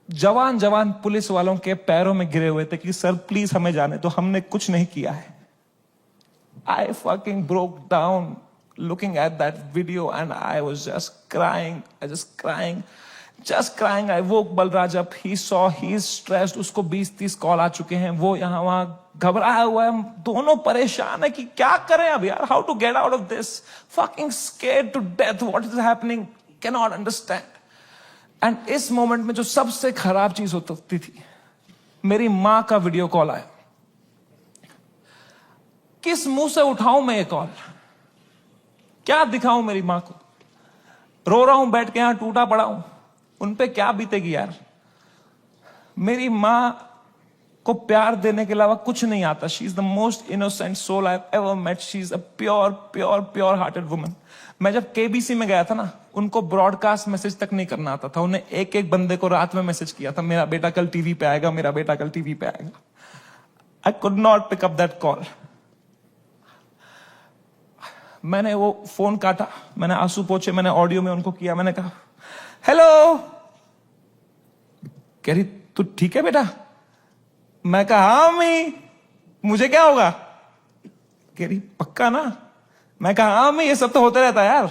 जवान जवान पुलिस वालों के पैरों में गिरे हुए थे कि सर प्लीज हमें जाने तो, हमने कुछ नहीं किया है। I fucking broke down looking at that video and I was just crying. I woke Balraj up. He saw he's stressed. उसको 20-30 कॉल आ चुके हैं, वो यहाँ वहां घबराया हुआ है, हम दोनों परेशान है कि क्या करें अब यार, how to get out of this, fucking scared to death, what is happening, cannot understand. And इस मोमेंट में जो सबसे खराब चीज होती थी, मेरी माँ का वीडियो कॉल आया। किस मुंह से उठाऊं मैं ये कॉल, क्या दिखाऊं मेरी मां को, रो रहा हूं बैठ के यहां टूटा पड़ा हूं, उन पे क्या बीतेगी यार। मेरी मां को प्यार देने के अलावा कुछ नहीं आता। She is the most innocent soul I have ever met. She is a pure hearted woman. मैं जब केबीसी में गया था ना, उनको ब्रॉडकास्ट मैसेज तक नहीं करना आता था। उन्हें एक एक बंदे को रात में मैसेज किया था, मेरा बेटा कल टीवी पे आएगा, मेरा बेटा कल टीवी पे आएगा। I could not pick up that call. मैंने वो फोन काटा, मैंने आंसू पोंछे, मैंने ऑडियो में उनको किया, मैंने कहा हेलो। कह रही तू ठीक है बेटा? मैं कहा हाँ अम्मी, मुझे क्या होगा? कह रही पक्का ना? मैं कहा हाँ अम्मी, ये सब तो होता रहता है यार।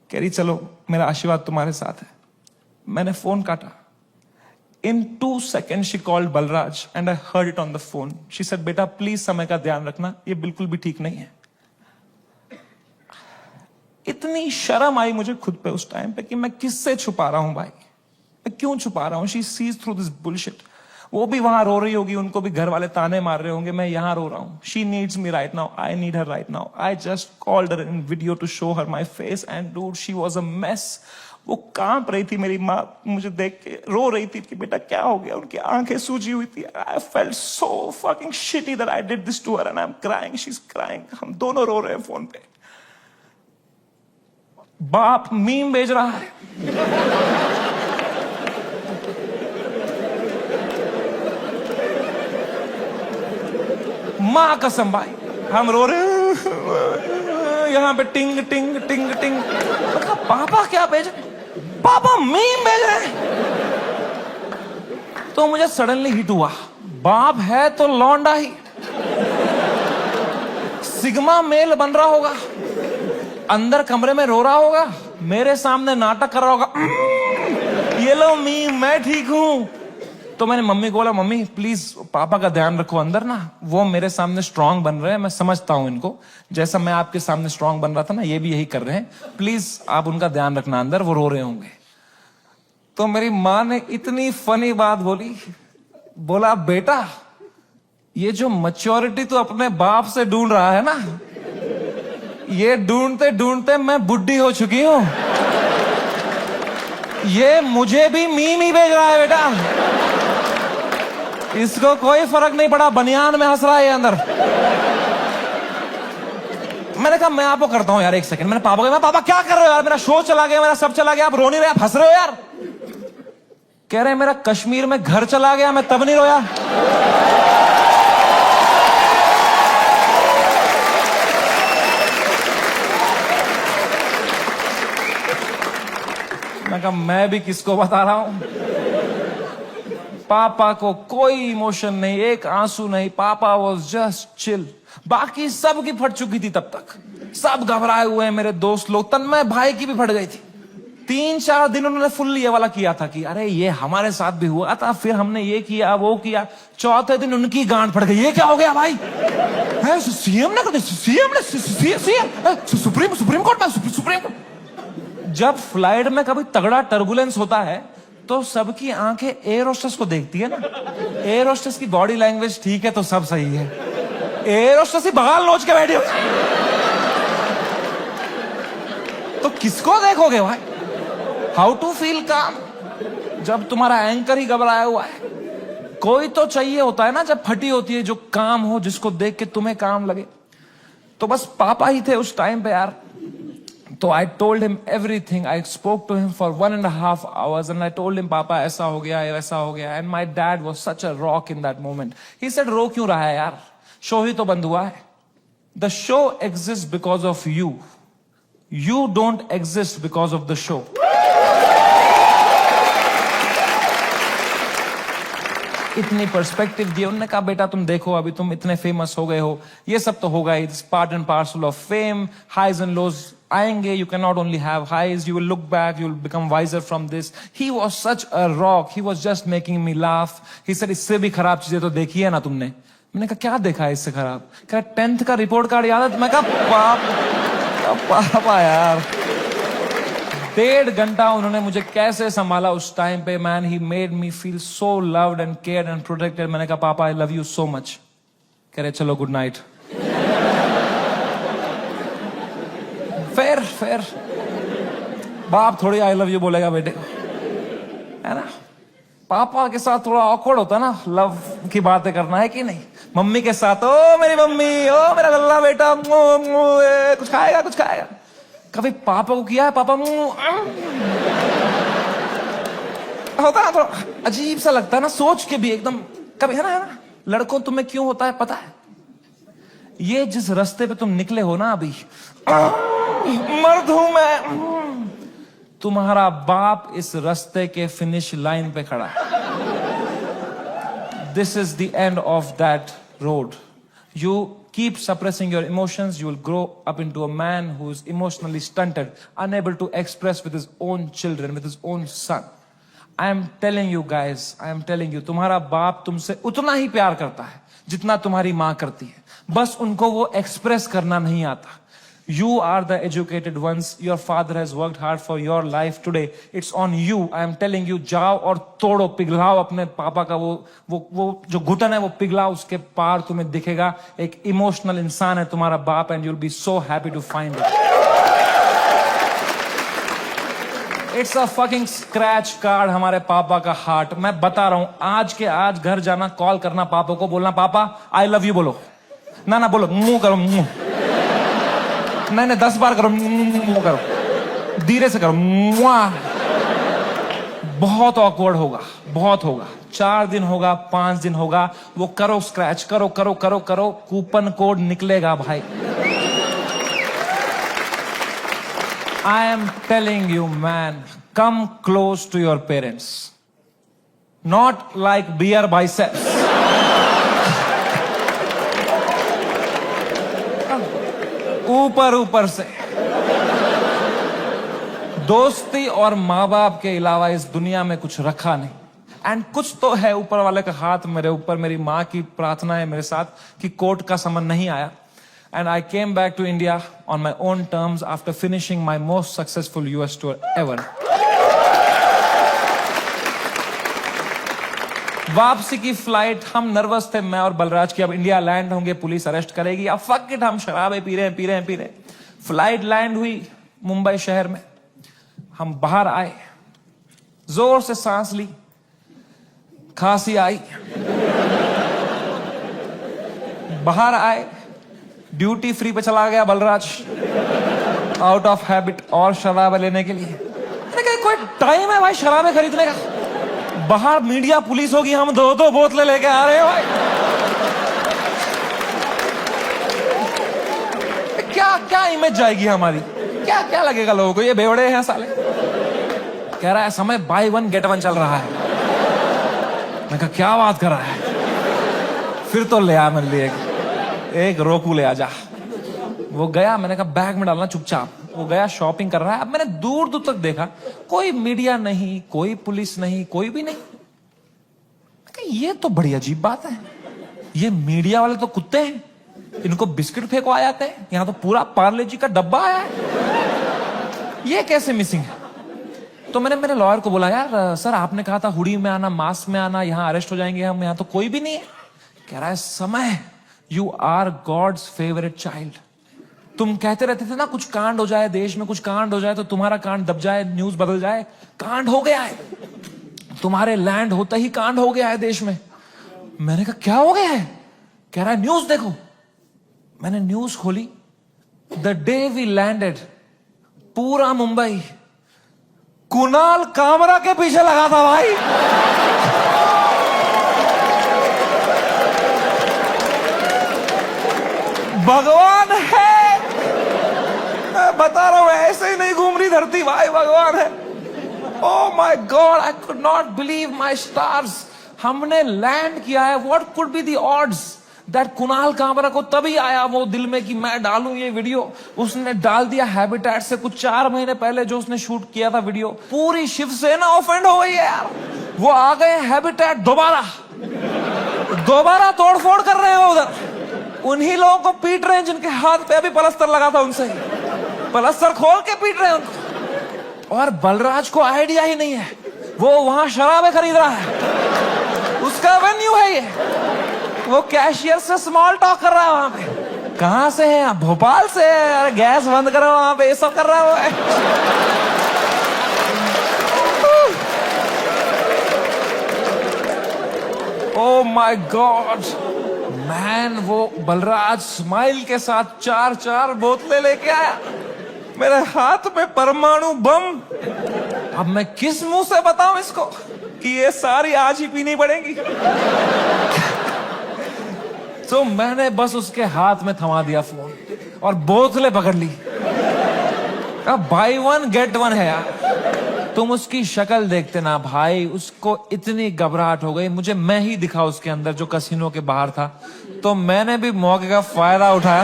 कह रही चलो मेरा आशीर्वाद तुम्हारे साथ है। मैंने फोन काटा। In 2 seconds she called Balraj and I heard it on the phone. She said बेटा प्लीज समय का ध्यान रखना, ये बिल्कुल भी ठीक नहीं है। इतनी शर्म आई मुझे खुद पे उस टाइम पे कि मैं किससे छुपा रहा हूं भाई, मैं क्यों छुपा रहा हूं। She sees through this bullshit. वो भी वहां रो रही होगी, उनको भी घर वाले ताने मार रहे होंगे, मैं यहां रो रहा हूं। She needs me right now, I need her right now. I just called her in video to show her my face and dude she was a mess. वो कांप रही थी, मेरी माँ मुझे देख के रो रही थी कि बेटा क्या हो गया। उनकी आंखें सूजी हुई थी। I felt so fucking shitty that I did this to her and I am crying, she is crying. हम दोनों रो रहे हैं फोन पे। बाप मीम भेज रहा है, मां कसम भाई हम रो रहे हैं यहां पे टिंग टिंग टिंग टिंग। पापा क्या भेज, पापा मीम भेज रहे हैं। तो मुझे सडनली हिट हुआ, बाप है तो लौंडा ही, सिग्मा मेल बन रहा होगा, अंदर कमरे में रो रहा होगा, मेरे सामने नाटक कर रहा होगा, ये लो मीम मैं ठीक हूं। तो मैंने मम्मी को बोला मम्मी प्लीज पापा का ध्यान रखो अंदर ना, वो मेरे सामने स्ट्रांग बन रहे हैं, मैं समझता हूं इनको, जैसा मैं आपके सामने स्ट्रांग बन रहा था ना, ये भी यही कर रहे हैं, प्लीज आप उनका ध्यान रखना अंदर, वो रो रहे होंगे। तो मेरी माँ ने इतनी फनी बात बोली, बोला बेटा ये जो मैच्योरिटी तू अपने बाप से ढूंढ रहा है ना, ये ढूंढते ढूंढते मैं बुढ़ी हो चुकी हूं, ये मुझे भी मीम ही भेज रहा है बेटा, इसको कोई फर्क नहीं पड़ा, बनियान में हंस रहा है ये अंदर। मैंने कहा मैं आपको करता हूं यार, एक सेकंड। मैंने पापा को, मैं पापा क्या कर रहे हो यार, मेरा शो चला गया, मेरा सब चला गया, आप रो नहीं रहे, आप हंस रहे हो यार। कह रहे मेरा कश्मीर में घर चला गया, मैं तब नहीं रोया। मैं कहा मैं भी किसको बता रहा हूं। पापा को कोई इमोशन नहीं, एक आंसू नहीं, पापा वॉज जस्ट चिल। बाकी सब की फट चुकी थी तब तक, सब घबराए हुए हैं, मेरे दोस्त लोग, तन्मय भाई की भी फट गई थी। 3-4 दिन उन्होंने फुल ये वाला किया था कि अरे ये हमारे साथ भी हुआ था, फिर हमने ये किया वो किया। चौथे दिन उनकी गांड फट गई, ये क्या हो गया भाई, सीएम ने सुप्रीम कोर्ट में सुप्रीम कोर्ट। जब फ्लाइट में कभी तगड़ा टर्बुलेंस होता है तो सबकी आंखें एयर होस्टेस को देखती है ना, एयर होस्टेस की बॉडी लैंग्वेज ठीक है तो सब सही है, एयर होस्टेस ही बगाल नोच के बैठी हो तो किसको देखोगे भाई। हाउ टू फील काम जब तुम्हारा एंकर ही घबराया हुआ है। कोई तो चाहिए होता है ना जब फटी होती है, जो काम हो, जिसको देख के तुम्हें काम लगे। तो बस पापा ही थे उस टाइम पे यार। तो I told him everything. I spoke to him for 1.5 hours and I told him पापा ऐसा हो गया, वैसा हो गया। And my dad was such a rock in that moment. He said रो क्यों रहा है यार, शो ही तो बंद हुआ है. The show exist because of you. You don't exist because of the show. इतनी पर्सपेक्टिव दी. उन्होंने कहा बेटा तुम देखो अभी तुम इतने फेमस हो गए हो, ये सब तो होगा. It's part and parcel of fame. Highs and lows आएंगे. You can not only have highs, you will look back, you will become wiser from this. He was such a rock. He was just making me laugh. He said इससे भी खराब चीजें तो देखी है ना तुमने. मैंने कहा क्या देखा है इससे खराब? कहा 10th का रिपोर्ट कार्ड याद है? मैं कहा पापा यार. 1.5 घंटा उन्होंने मुझे कैसे संभाला उस टाइम पे. Man he made me feel so loved and cared and protected. मैंने कहा papa I love you so much. कह रहे चलो गुड नाइट. फिर बाप थोड़ी आई लव यू बोलेगा बेटे को, है ना. पापा के साथ थोड़ा ऑकवर्ड होता ना लव की बातें करना, है कि नहीं. मम्मी के साथ ओ मेरी मम्मी, ओ मेरा लल्ला बेटा, कुछ खाएगा कुछ खाएगा. कभी पापा को किया है पापा होता ना थोड़ा अजीब सा लगता है ना, सोच के भी एकदम कभी, है ना. लड़कों तुम्हें क्यों होता है पता है? ये जिस रास्ते पे तुम निकले हो ना अभी, मर्द हूं मैं. तुम्हारा बाप इस रास्ते के फिनिश लाइन पे खड़ा है. This is the end of that road. You keep suppressing your emotions, you will grow up into a man who is emotionally stunted, unable to express with his own children, with his own son. I am telling you guys, I am telling you, तुम्हारा बाप तुमसे उतना ही प्यार करता है जितना तुम्हारी माँ करती है. बस उनको वो एक्सप्रेस करना नहीं आता. You are the educated ones. Your father has worked hard for your life today. It's on you. I am telling you, जाओ और तोड़ो, पिघलाओ अपने पापा का वो जो घुटन है वो पिघलाओ. उसके पार तुम्हें दिखेगा एक इमोशनल इंसान है तुम्हारा बाप, and you'll be so happy to find it. It's a fucking scratch card हमारे पापा का हार्ट. मैं बता रहा हूं आज के आज घर जाना, कॉल करना पापा को, बोलना पापा आई लव यू बोलो. ना बोलो मुंह करो, मुंह नहीं 10 बार करो, मुंह करो, धीरे से करो. बहुत ऑकवर्ड होगा, बहुत होगा. 4 दिन होगा, 5 दिन होगा, वो करो स्क्रैच, करो करो करो करो, कूपन कोड निकलेगा भाई. I am telling you man, come close to your parents, not like Beer Biceps. ऊपर से. दोस्ती और माँ बाप के अलावा इस दुनिया में कुछ रखा नहीं. एंड कुछ तो है ऊपर वाले का हाथ मेरे ऊपर. मेरी माँ की प्रार्थना है मेरे साथ कि कोर्ट का समन नहीं आया. And I came back to India on my own terms after finishing my most successful US tour ever. वापसी की फ्लाइट, हम नर्वस थे मैं और बलराज की अब इंडिया लैंड होंगे, पुलिस अरेस्ट करेगी. अब फक इट, हम शराबे पी रहे हैं. फ्लाइट लैंड हुई मुंबई शहर में. हम बाहर आए, जोर से सांस ली, खांसी आई. बाहर आए, ड्यूटी फ्री पे चला गया बलराज, आउट ऑफ हैबिट, और शराब लेने के लिए. कोई टाइम है भाई शराबे खरीदने का? बाहर मीडिया पुलिस होगी, हम 2 बोतलें लेके आ रहे हैं भाई. क्या इमेज जाएगी हमारी? क्या लगेगा लोगों को, ये बेवड़े हैं साले. कह रहा है समय बाय 1 गेट 1 चल रहा है. मैं कहा क्या बात कर रहा है? फिर तो ले आ मेरे लिए एक रोकू ले आ जा. वो गया, मैंने कहा बैग में डालना चुपचाप. वो गया, शॉपिंग कर रहा है. अब मैंने दूर दूर तक देखा, कोई मीडिया नहीं, कोई पुलिस नहीं, कोई भी नहीं. ये तो बड़ी अजीब बात है. ये मीडिया वाले तो कुत्ते हैं, इनको बिस्किट फेंकवा जाते हैं. यहां तो पूरा पार्ले जी का डब्बा आया है, ये कैसे मिसिंग है? तो मैंने मेरे लॉयर को बोला यार सर आपने कहा था हुडी में आना, मास्क में आना, यहां अरेस्ट हो जाएंगे हम, यहां तो कोई भी नहीं है. कह रहा है Samay, you are God's favourite child. तुम कहते रहते थे ना कुछ कांड हो जाए देश में, कुछ कांड हो जाए तो तुम्हारा कांड दब जाए, न्यूज बदल जाए. कांड हो गया है, तुम्हारे लैंड होता ही कांड हो गया है देश में. मैंने कहा क्या हो गया है? कह रहा है न्यूज देखो. मैंने न्यूज खोली. द डे वी लैंडेड, पूरा मुंबई कुणाल कामरा के पीछे लगा था भाई. भगवान है, मैं बता रहा हूं, ऐसे ही नहीं घूम रही धरती भाई, भगवान है। Oh my God, I could not believe my stars. हमने लैंड किया है। What could be the odds that Kunal Kamra को तभी आया वो दिल में कि मैं डालूं ये वीडियो। उसने डाल दिया हैबिटेट से कुछ 4 महीने पहले जो उसने शूट किया था वीडियो। पूरी शिवसेना ऑफेंड हो गई है यार। वो आ गए हैबिटेट दोबारा तोड़फोड़ कर रहे हैं उधर। उन्हीं लोगों को पीट रहे हैं जिनके हाथ पे अभी पलस्तर लगा था, उनसे पलस्तर खोल के पीट रहे हैं उनको। और बलराज को आइडिया ही नहीं है, वो वहां शराबें खरीद रहा है, उसका वेन्यू है ये। वो कैशियर से स्मॉल टॉक कर रहा है वहां पे। कहां से है आप? भोपाल से है। अरे गैस बंद करो, वहां पे ये सब कर रहा है वो। ओ माय गॉड मैन, वो बलराज स्माइल के साथ 4 बोतलें लेके आया। मेरे हाथ में परमाणु बम। अब मैं किस मुंह से बताऊं इसको कि ये सारी आज ही पीनी पड़ेगी। तो मैंने बस उसके हाथ में थमा दिया फोन और बोतलें पकड़ ली। अब बाय 1 गेट 1 है यार। तुम उसकी शक्ल देखते ना भाई, उसको इतनी घबराहट हो गई। मुझे मैं ही दिखा उसके अंदर जो कसिनो के बाहर था, तो मैंने भी मौके का फायदा उठाया।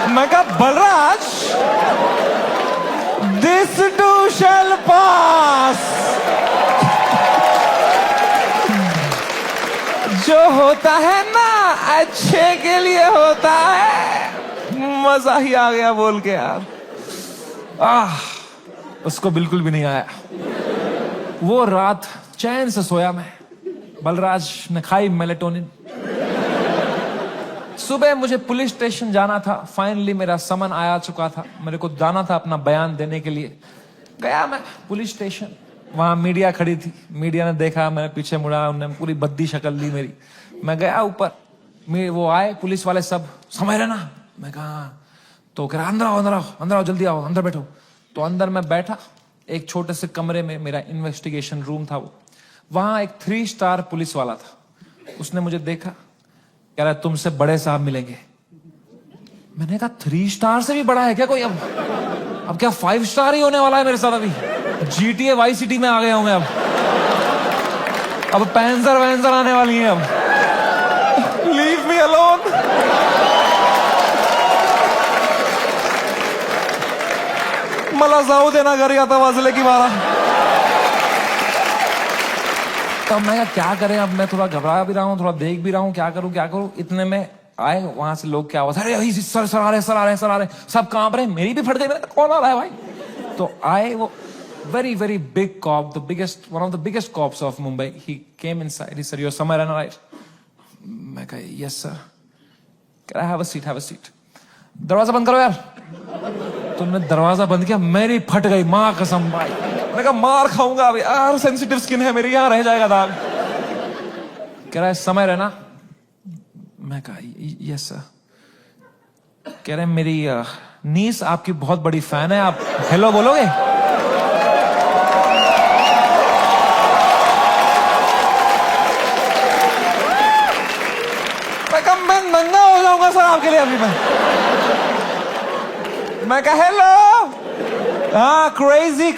मैं कहा बलराज, दिस टू शैल पास। जो होता है ना अच्छे के लिए होता है। मजा ही आ गया बोल के यार। उसको बिल्कुल भी नहीं आया। वो रात चैन से सोया मैं। बलराज ने खाई मेलेटोनिन। सुबह मुझे पुलिस स्टेशन जाना था। फाइनली मेरा समन आया चुका था। मेरे को जाना था अपना बयान देने के लिए। गया मैं पुलिस स्टेशन। वहां मीडिया खड़ी थी। मीडिया ने देखा, मैं पीछे मुड़ा, उन्होंने पूरी बद्दी शक्ल ली मेरी। मैं गया ऊपर, वो आए पुलिस वाले सब, समझ रहे ना? मैं कहा, तो कह रहा अंदर आओ जल्दी आओ, अंदर बैठो। तो अंदर मैं बैठा एक छोटे से कमरे में, मेरा इन्वेस्टिगेशन रूम था वो। वहां एक 3 स्टार पुलिस वाला था। उसने मुझे देखा, कह रहा तुमसे बड़े साहब मिलेंगे। मैंने कहा 3 स्टार से भी बड़ा है क्या कोई? अब क्या 5 स्टार ही होने वाला है मेरे साथ? अभी GTA वाई सिटी में आ गया हूं मैं। अब पैंजर वैंजर आने वाली है। अब लीव मी अलोन। मला जाऊ देना घरी, आता वाजले की 12। तब मैं क्या करें? अब मैं थोड़ा घबरा भी रहा हूँ, थोड़ा देख भी रहा हूँ, क्या करूं। इतने में आए वहां से लोग, क्या आवाज, अरे सर आ रहे, सब कांप रहे। मेरी भी फट गई। कौन आ रहा है भाई? तो आए वो very big cop, one of the biggest cops of Mumbai. He came inside. He said, "You're somewhere in right?" मैं कहा, "Yes sir." Can I have a seat? दरवाजा बंद करो यार। तुमने दरवाजा बंद किया, मेरी फट गई माँ कसम भाई। मैंने कहा मार खाऊंगा अभी यार, सेंसिटिव स्किन है मेरी, यहाँ रह जाएगा दाग। कह रहा है समय रहना। मैं कहा यस सर। कह रहे मेरी नीस आपकी बहुत बड़ी फैन है, आप हेलो बोलोगे? मैं नंगा हो जाऊंगा सर आपके लिए अभी। मैं कहा हेलो। हाँ, crazy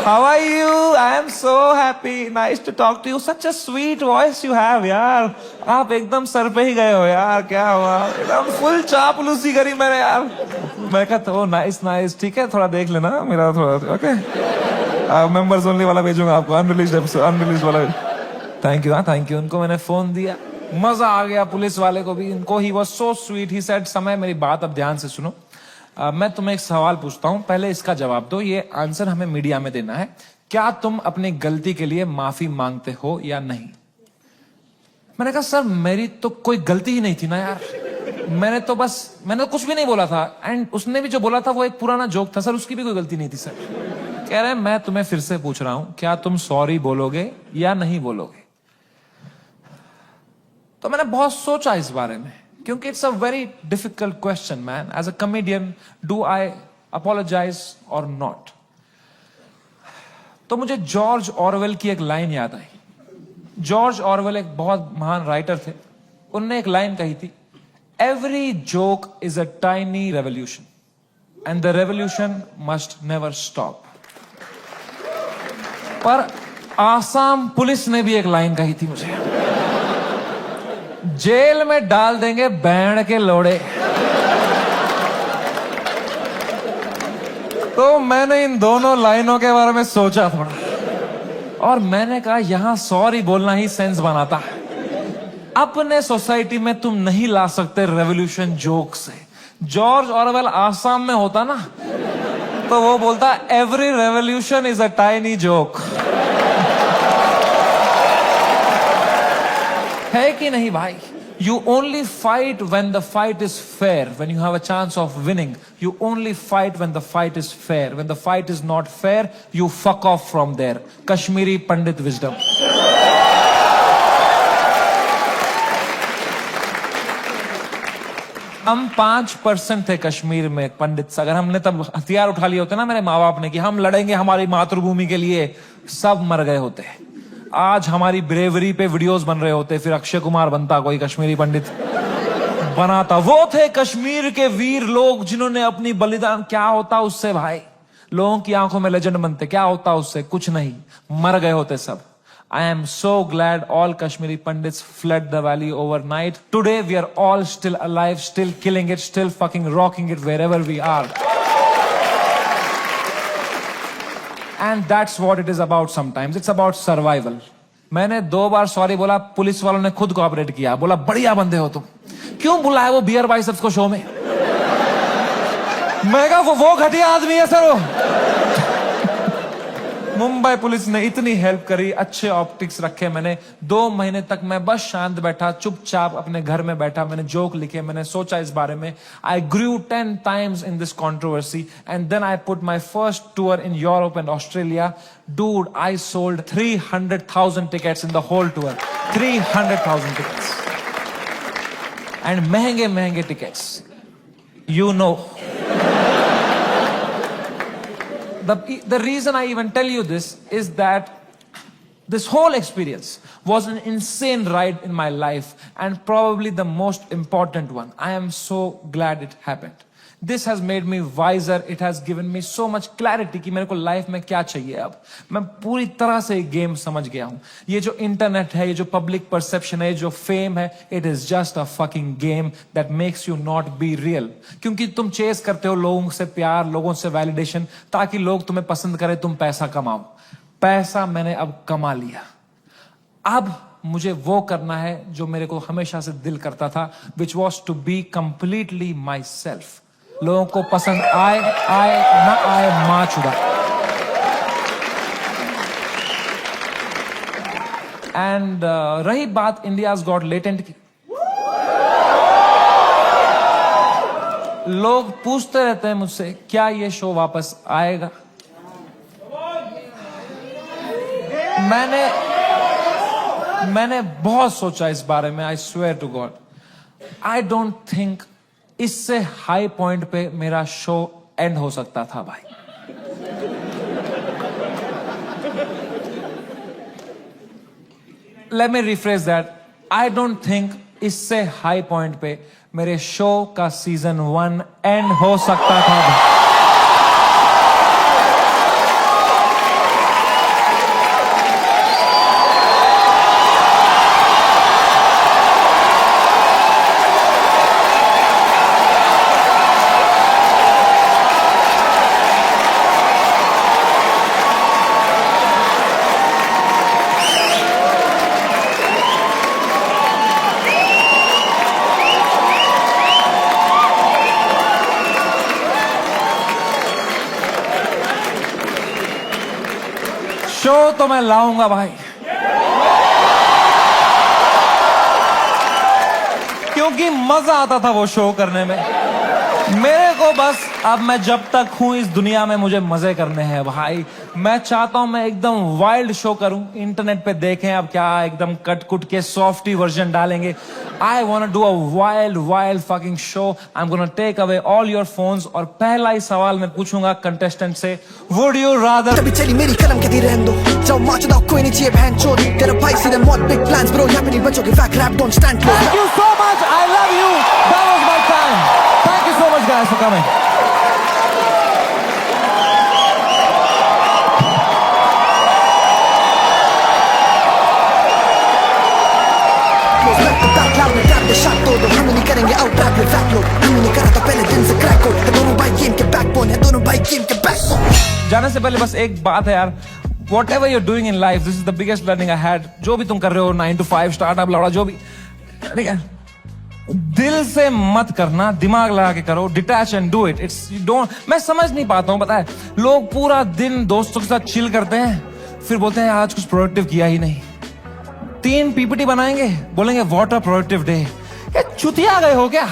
how are you? I am so happy, nice to talk to you, such a sweet voice you have यार। आप एकदम सर पे ही गए हो यार, क्या हुआ? एकदम फुल चापलूसी करी मैंने यार। मैं कहा तो नाइस, ठीक है, थोड़ा देख लेना मेरा थोड़ा, ओके। मेंबर्स ओनली वाला भेजूंगा आपको, अनरिलीज्ड वाला। Thank you. उनको मैंने फोन दिया, मजा आ गया पुलिस वाले को भी। इनको he was so sweet. He said, समय मेरी बात अब ध्यान से सुनो। मैं तुम्हें एक सवाल पूछता हूं, पहले इसका जवाब दो। ये आंसर हमें मीडिया में देना है। क्या तुम अपनी गलती के लिए माफी मांगते हो या नहीं? मैंने कहा सर मेरी तो कोई गलती ही नहीं थी ना यार। मैंने तो कुछ भी नहीं बोला था। एंड उसने भी जो बोला था वो एक पुराना जोक था सर, उसकी भी कोई गलती नहीं थी सर। कह रहे हैं मैं तुम्हें फिर से पूछ रहा हूं, क्या तुम सॉरी बोलोगे या नहीं बोलोगे? तो मैंने बहुत सोचा इस बारे में, क्योंकि it's a very difficult question man. As a comedian, do I apologize और नॉट? तो मुझे जॉर्ज ऑरवेल की एक लाइन याद आई। जॉर्ज ऑरवेल एक बहुत महान राइटर थे। उनने एक लाइन कही थी, every joke is a tiny revolution and the revolution must never stop. पर आसाम पुलिस ने भी एक लाइन कही थी मुझे, जेल में डाल देंगे बैंड के लोड़े। तो मैंने इन दोनों लाइनों के बारे में सोचा थोड़ा और मैंने कहा यहां सॉरी बोलना ही सेंस बनाता है। अपने सोसाइटी में तुम नहीं ला सकते रेवोल्यूशन जोक से। जॉर्ज ऑरवेल आसाम में होता ना तो वो बोलता every revolution is a tiny joke. है कि नहीं भाई? You only fight when the fight is fair, when you have a chance of winning. You only fight when the fight is fair. When the fight is not fair, you fuck off from there. Kashmiri Pandit wisdom. हम 5% थे कश्मीर में पंडित। अगर हमने तब हथियार उठा लिए होते ना मेरे माँ बाप ने कि हम लड़ेंगे हमारी मातृभूमि के लिए, सब मर गए होते। आज हमारी ब्रेवरी पे वीडियोस बन रहे होते, फिर अक्षय कुमार बनता, कोई कश्मीरी पंडित बनाता। वो थे कश्मीर के वीर लोग जिन्होंने अपनी बलिदान। क्या होता उससे भाई? लोगों की आंखों में लेजेंड बनते। क्या होता उससे? कुछ नहीं, मर गए होते सब। I am so glad all Kashmiri Pandits fled the valley overnight. Today we are all still alive, still killing it, still fucking rocking it wherever we are. And that's what it is about sometimes. It's about survival. मैंने 2 बार sorry बोला, police वालों ने खुद cooperate किया, बोला बढ़िया बंदे हो तुम, क्यों बुलाया वो बियर बाइसेप्स को शो में? मैं कहा वो घटिया आदमी है सर वो। मुंबई पुलिस ने इतनी हेल्प करी, अच्छे ऑप्टिक्स रखे मैंने। 2 महीने तक मैं बस शांत बैठा, चुपचाप अपने घर में बैठा। मैंने जोक लिखे, मैंने सोचा इस बारे में। आई ग्रू 10 times in this controversy and then I put my first tour in Europe and Australia. Dude, I sold 300,000 tickets in the whole tour. 300,000 tickets. And महंगे tickets. You know. The reason I even tell you this is that this whole experience was an insane ride in my life and probably the most important one. I am so glad it happened. This has made me wiser. It has given me so much clarity कि मेरे को life में क्या चाहिए। अब मैं पूरी तरह से गेम समझ गया हूं। ये जो इंटरनेट है, ये जो पब्लिक परसेप्शन है, जो फेम है, it is just a fucking game that makes you not be real. क्योंकि तुम चेस करते हो लोगों से प्यार, लोगों से वैलिडेशन, ताकि लोग तुम्हें पसंद करें, तुम पैसा कमाओ। पैसा मैंने अब कमा लिया। अब मुझे वो करना है जो मेरे को हमेशा से दिल करता था, which was to be completely myself. लोगों को पसंद आए ना आए, मां चुदा। एंड रही बात इंडियाज गॉट लेटेंट की, लोग पूछते रहते हैं मुझसे क्या ये शो वापस आएगा। मैंने बहुत सोचा इस बारे में। I swear to God, I don't think इससे हाई पॉइंट पे मेरा शो एंड हो सकता था भाई। Let me rephrase that, I don't think इससे हाई पॉइंट पे मेरे शो का सीजन 1 एंड हो सकता था भाई। शो तो मैं लाऊंगा भाई, क्योंकि मजा आता था वो शो करने में। मेरे को बस अब मैं जब तक हूं इस दुनिया में मुझे मजे करने हैं भाई। मैं चाहता हूं मैं एकदम वाइल्ड शो करूं, इंटरनेट पे देखें अब क्या एकदम कट कुट के सॉफ्टी वर्जन डालेंगे। I want do a wild fucking show. I am gonna take away all your phones और पहला ही सवाल मैं पूछूंगा कंटेस्टेंट से, वुड यू रादर। तभी चली मेरी कलम के धीरे रहने दो, जाओ माचो दाओ कोई नहीं चाहिए बहन चोद, तेरा भाई सीधे मौत बिग प्लान्स ब्रो, यहाँ पे नहीं बचोगे fake rap don't stand close. Thank you so much. I love you. That was my time. Thank you so much guys for coming. हम नहीं करेंगे आउट रैप में फैक लोग, हम नहीं करा था पहले दिन से क्रैक कोड, दोनों भाई गेम के बैकबोन है, दोनों भाई गेम के बैकबोन। जाने से पहले बस एक बात है यार, whatever you're doing in life, this is the biggest learning I had. जो भी तुम कर रहे हो 9 to 5 स्टार्टअप लौड़ा जो भी, ठीक है, दिल से मत करना, दिमाग लगा के करो, detach and do it. It's don't, मैं समझ नहीं पाता हूँ, पता है लोग पूरा दिन दोस्तों के साथ चिल करते हैं, फिर बोलते हैं आज कुछ प्रोडक्टिव किया ही नहीं। 3 पीपीटी बनाएंगे, बोलेंगे व्हाट अ प्रोडक्टिव डे। क्या चुतिया गए हो क्या?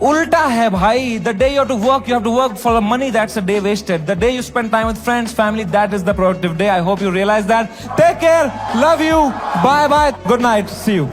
उल्टा है भाई। The day you have to work for money, that's a day wasted. The day you spend time with friends family, that is the productive day. I hope you realize that. Take care, love you, bye bye, good night, see you.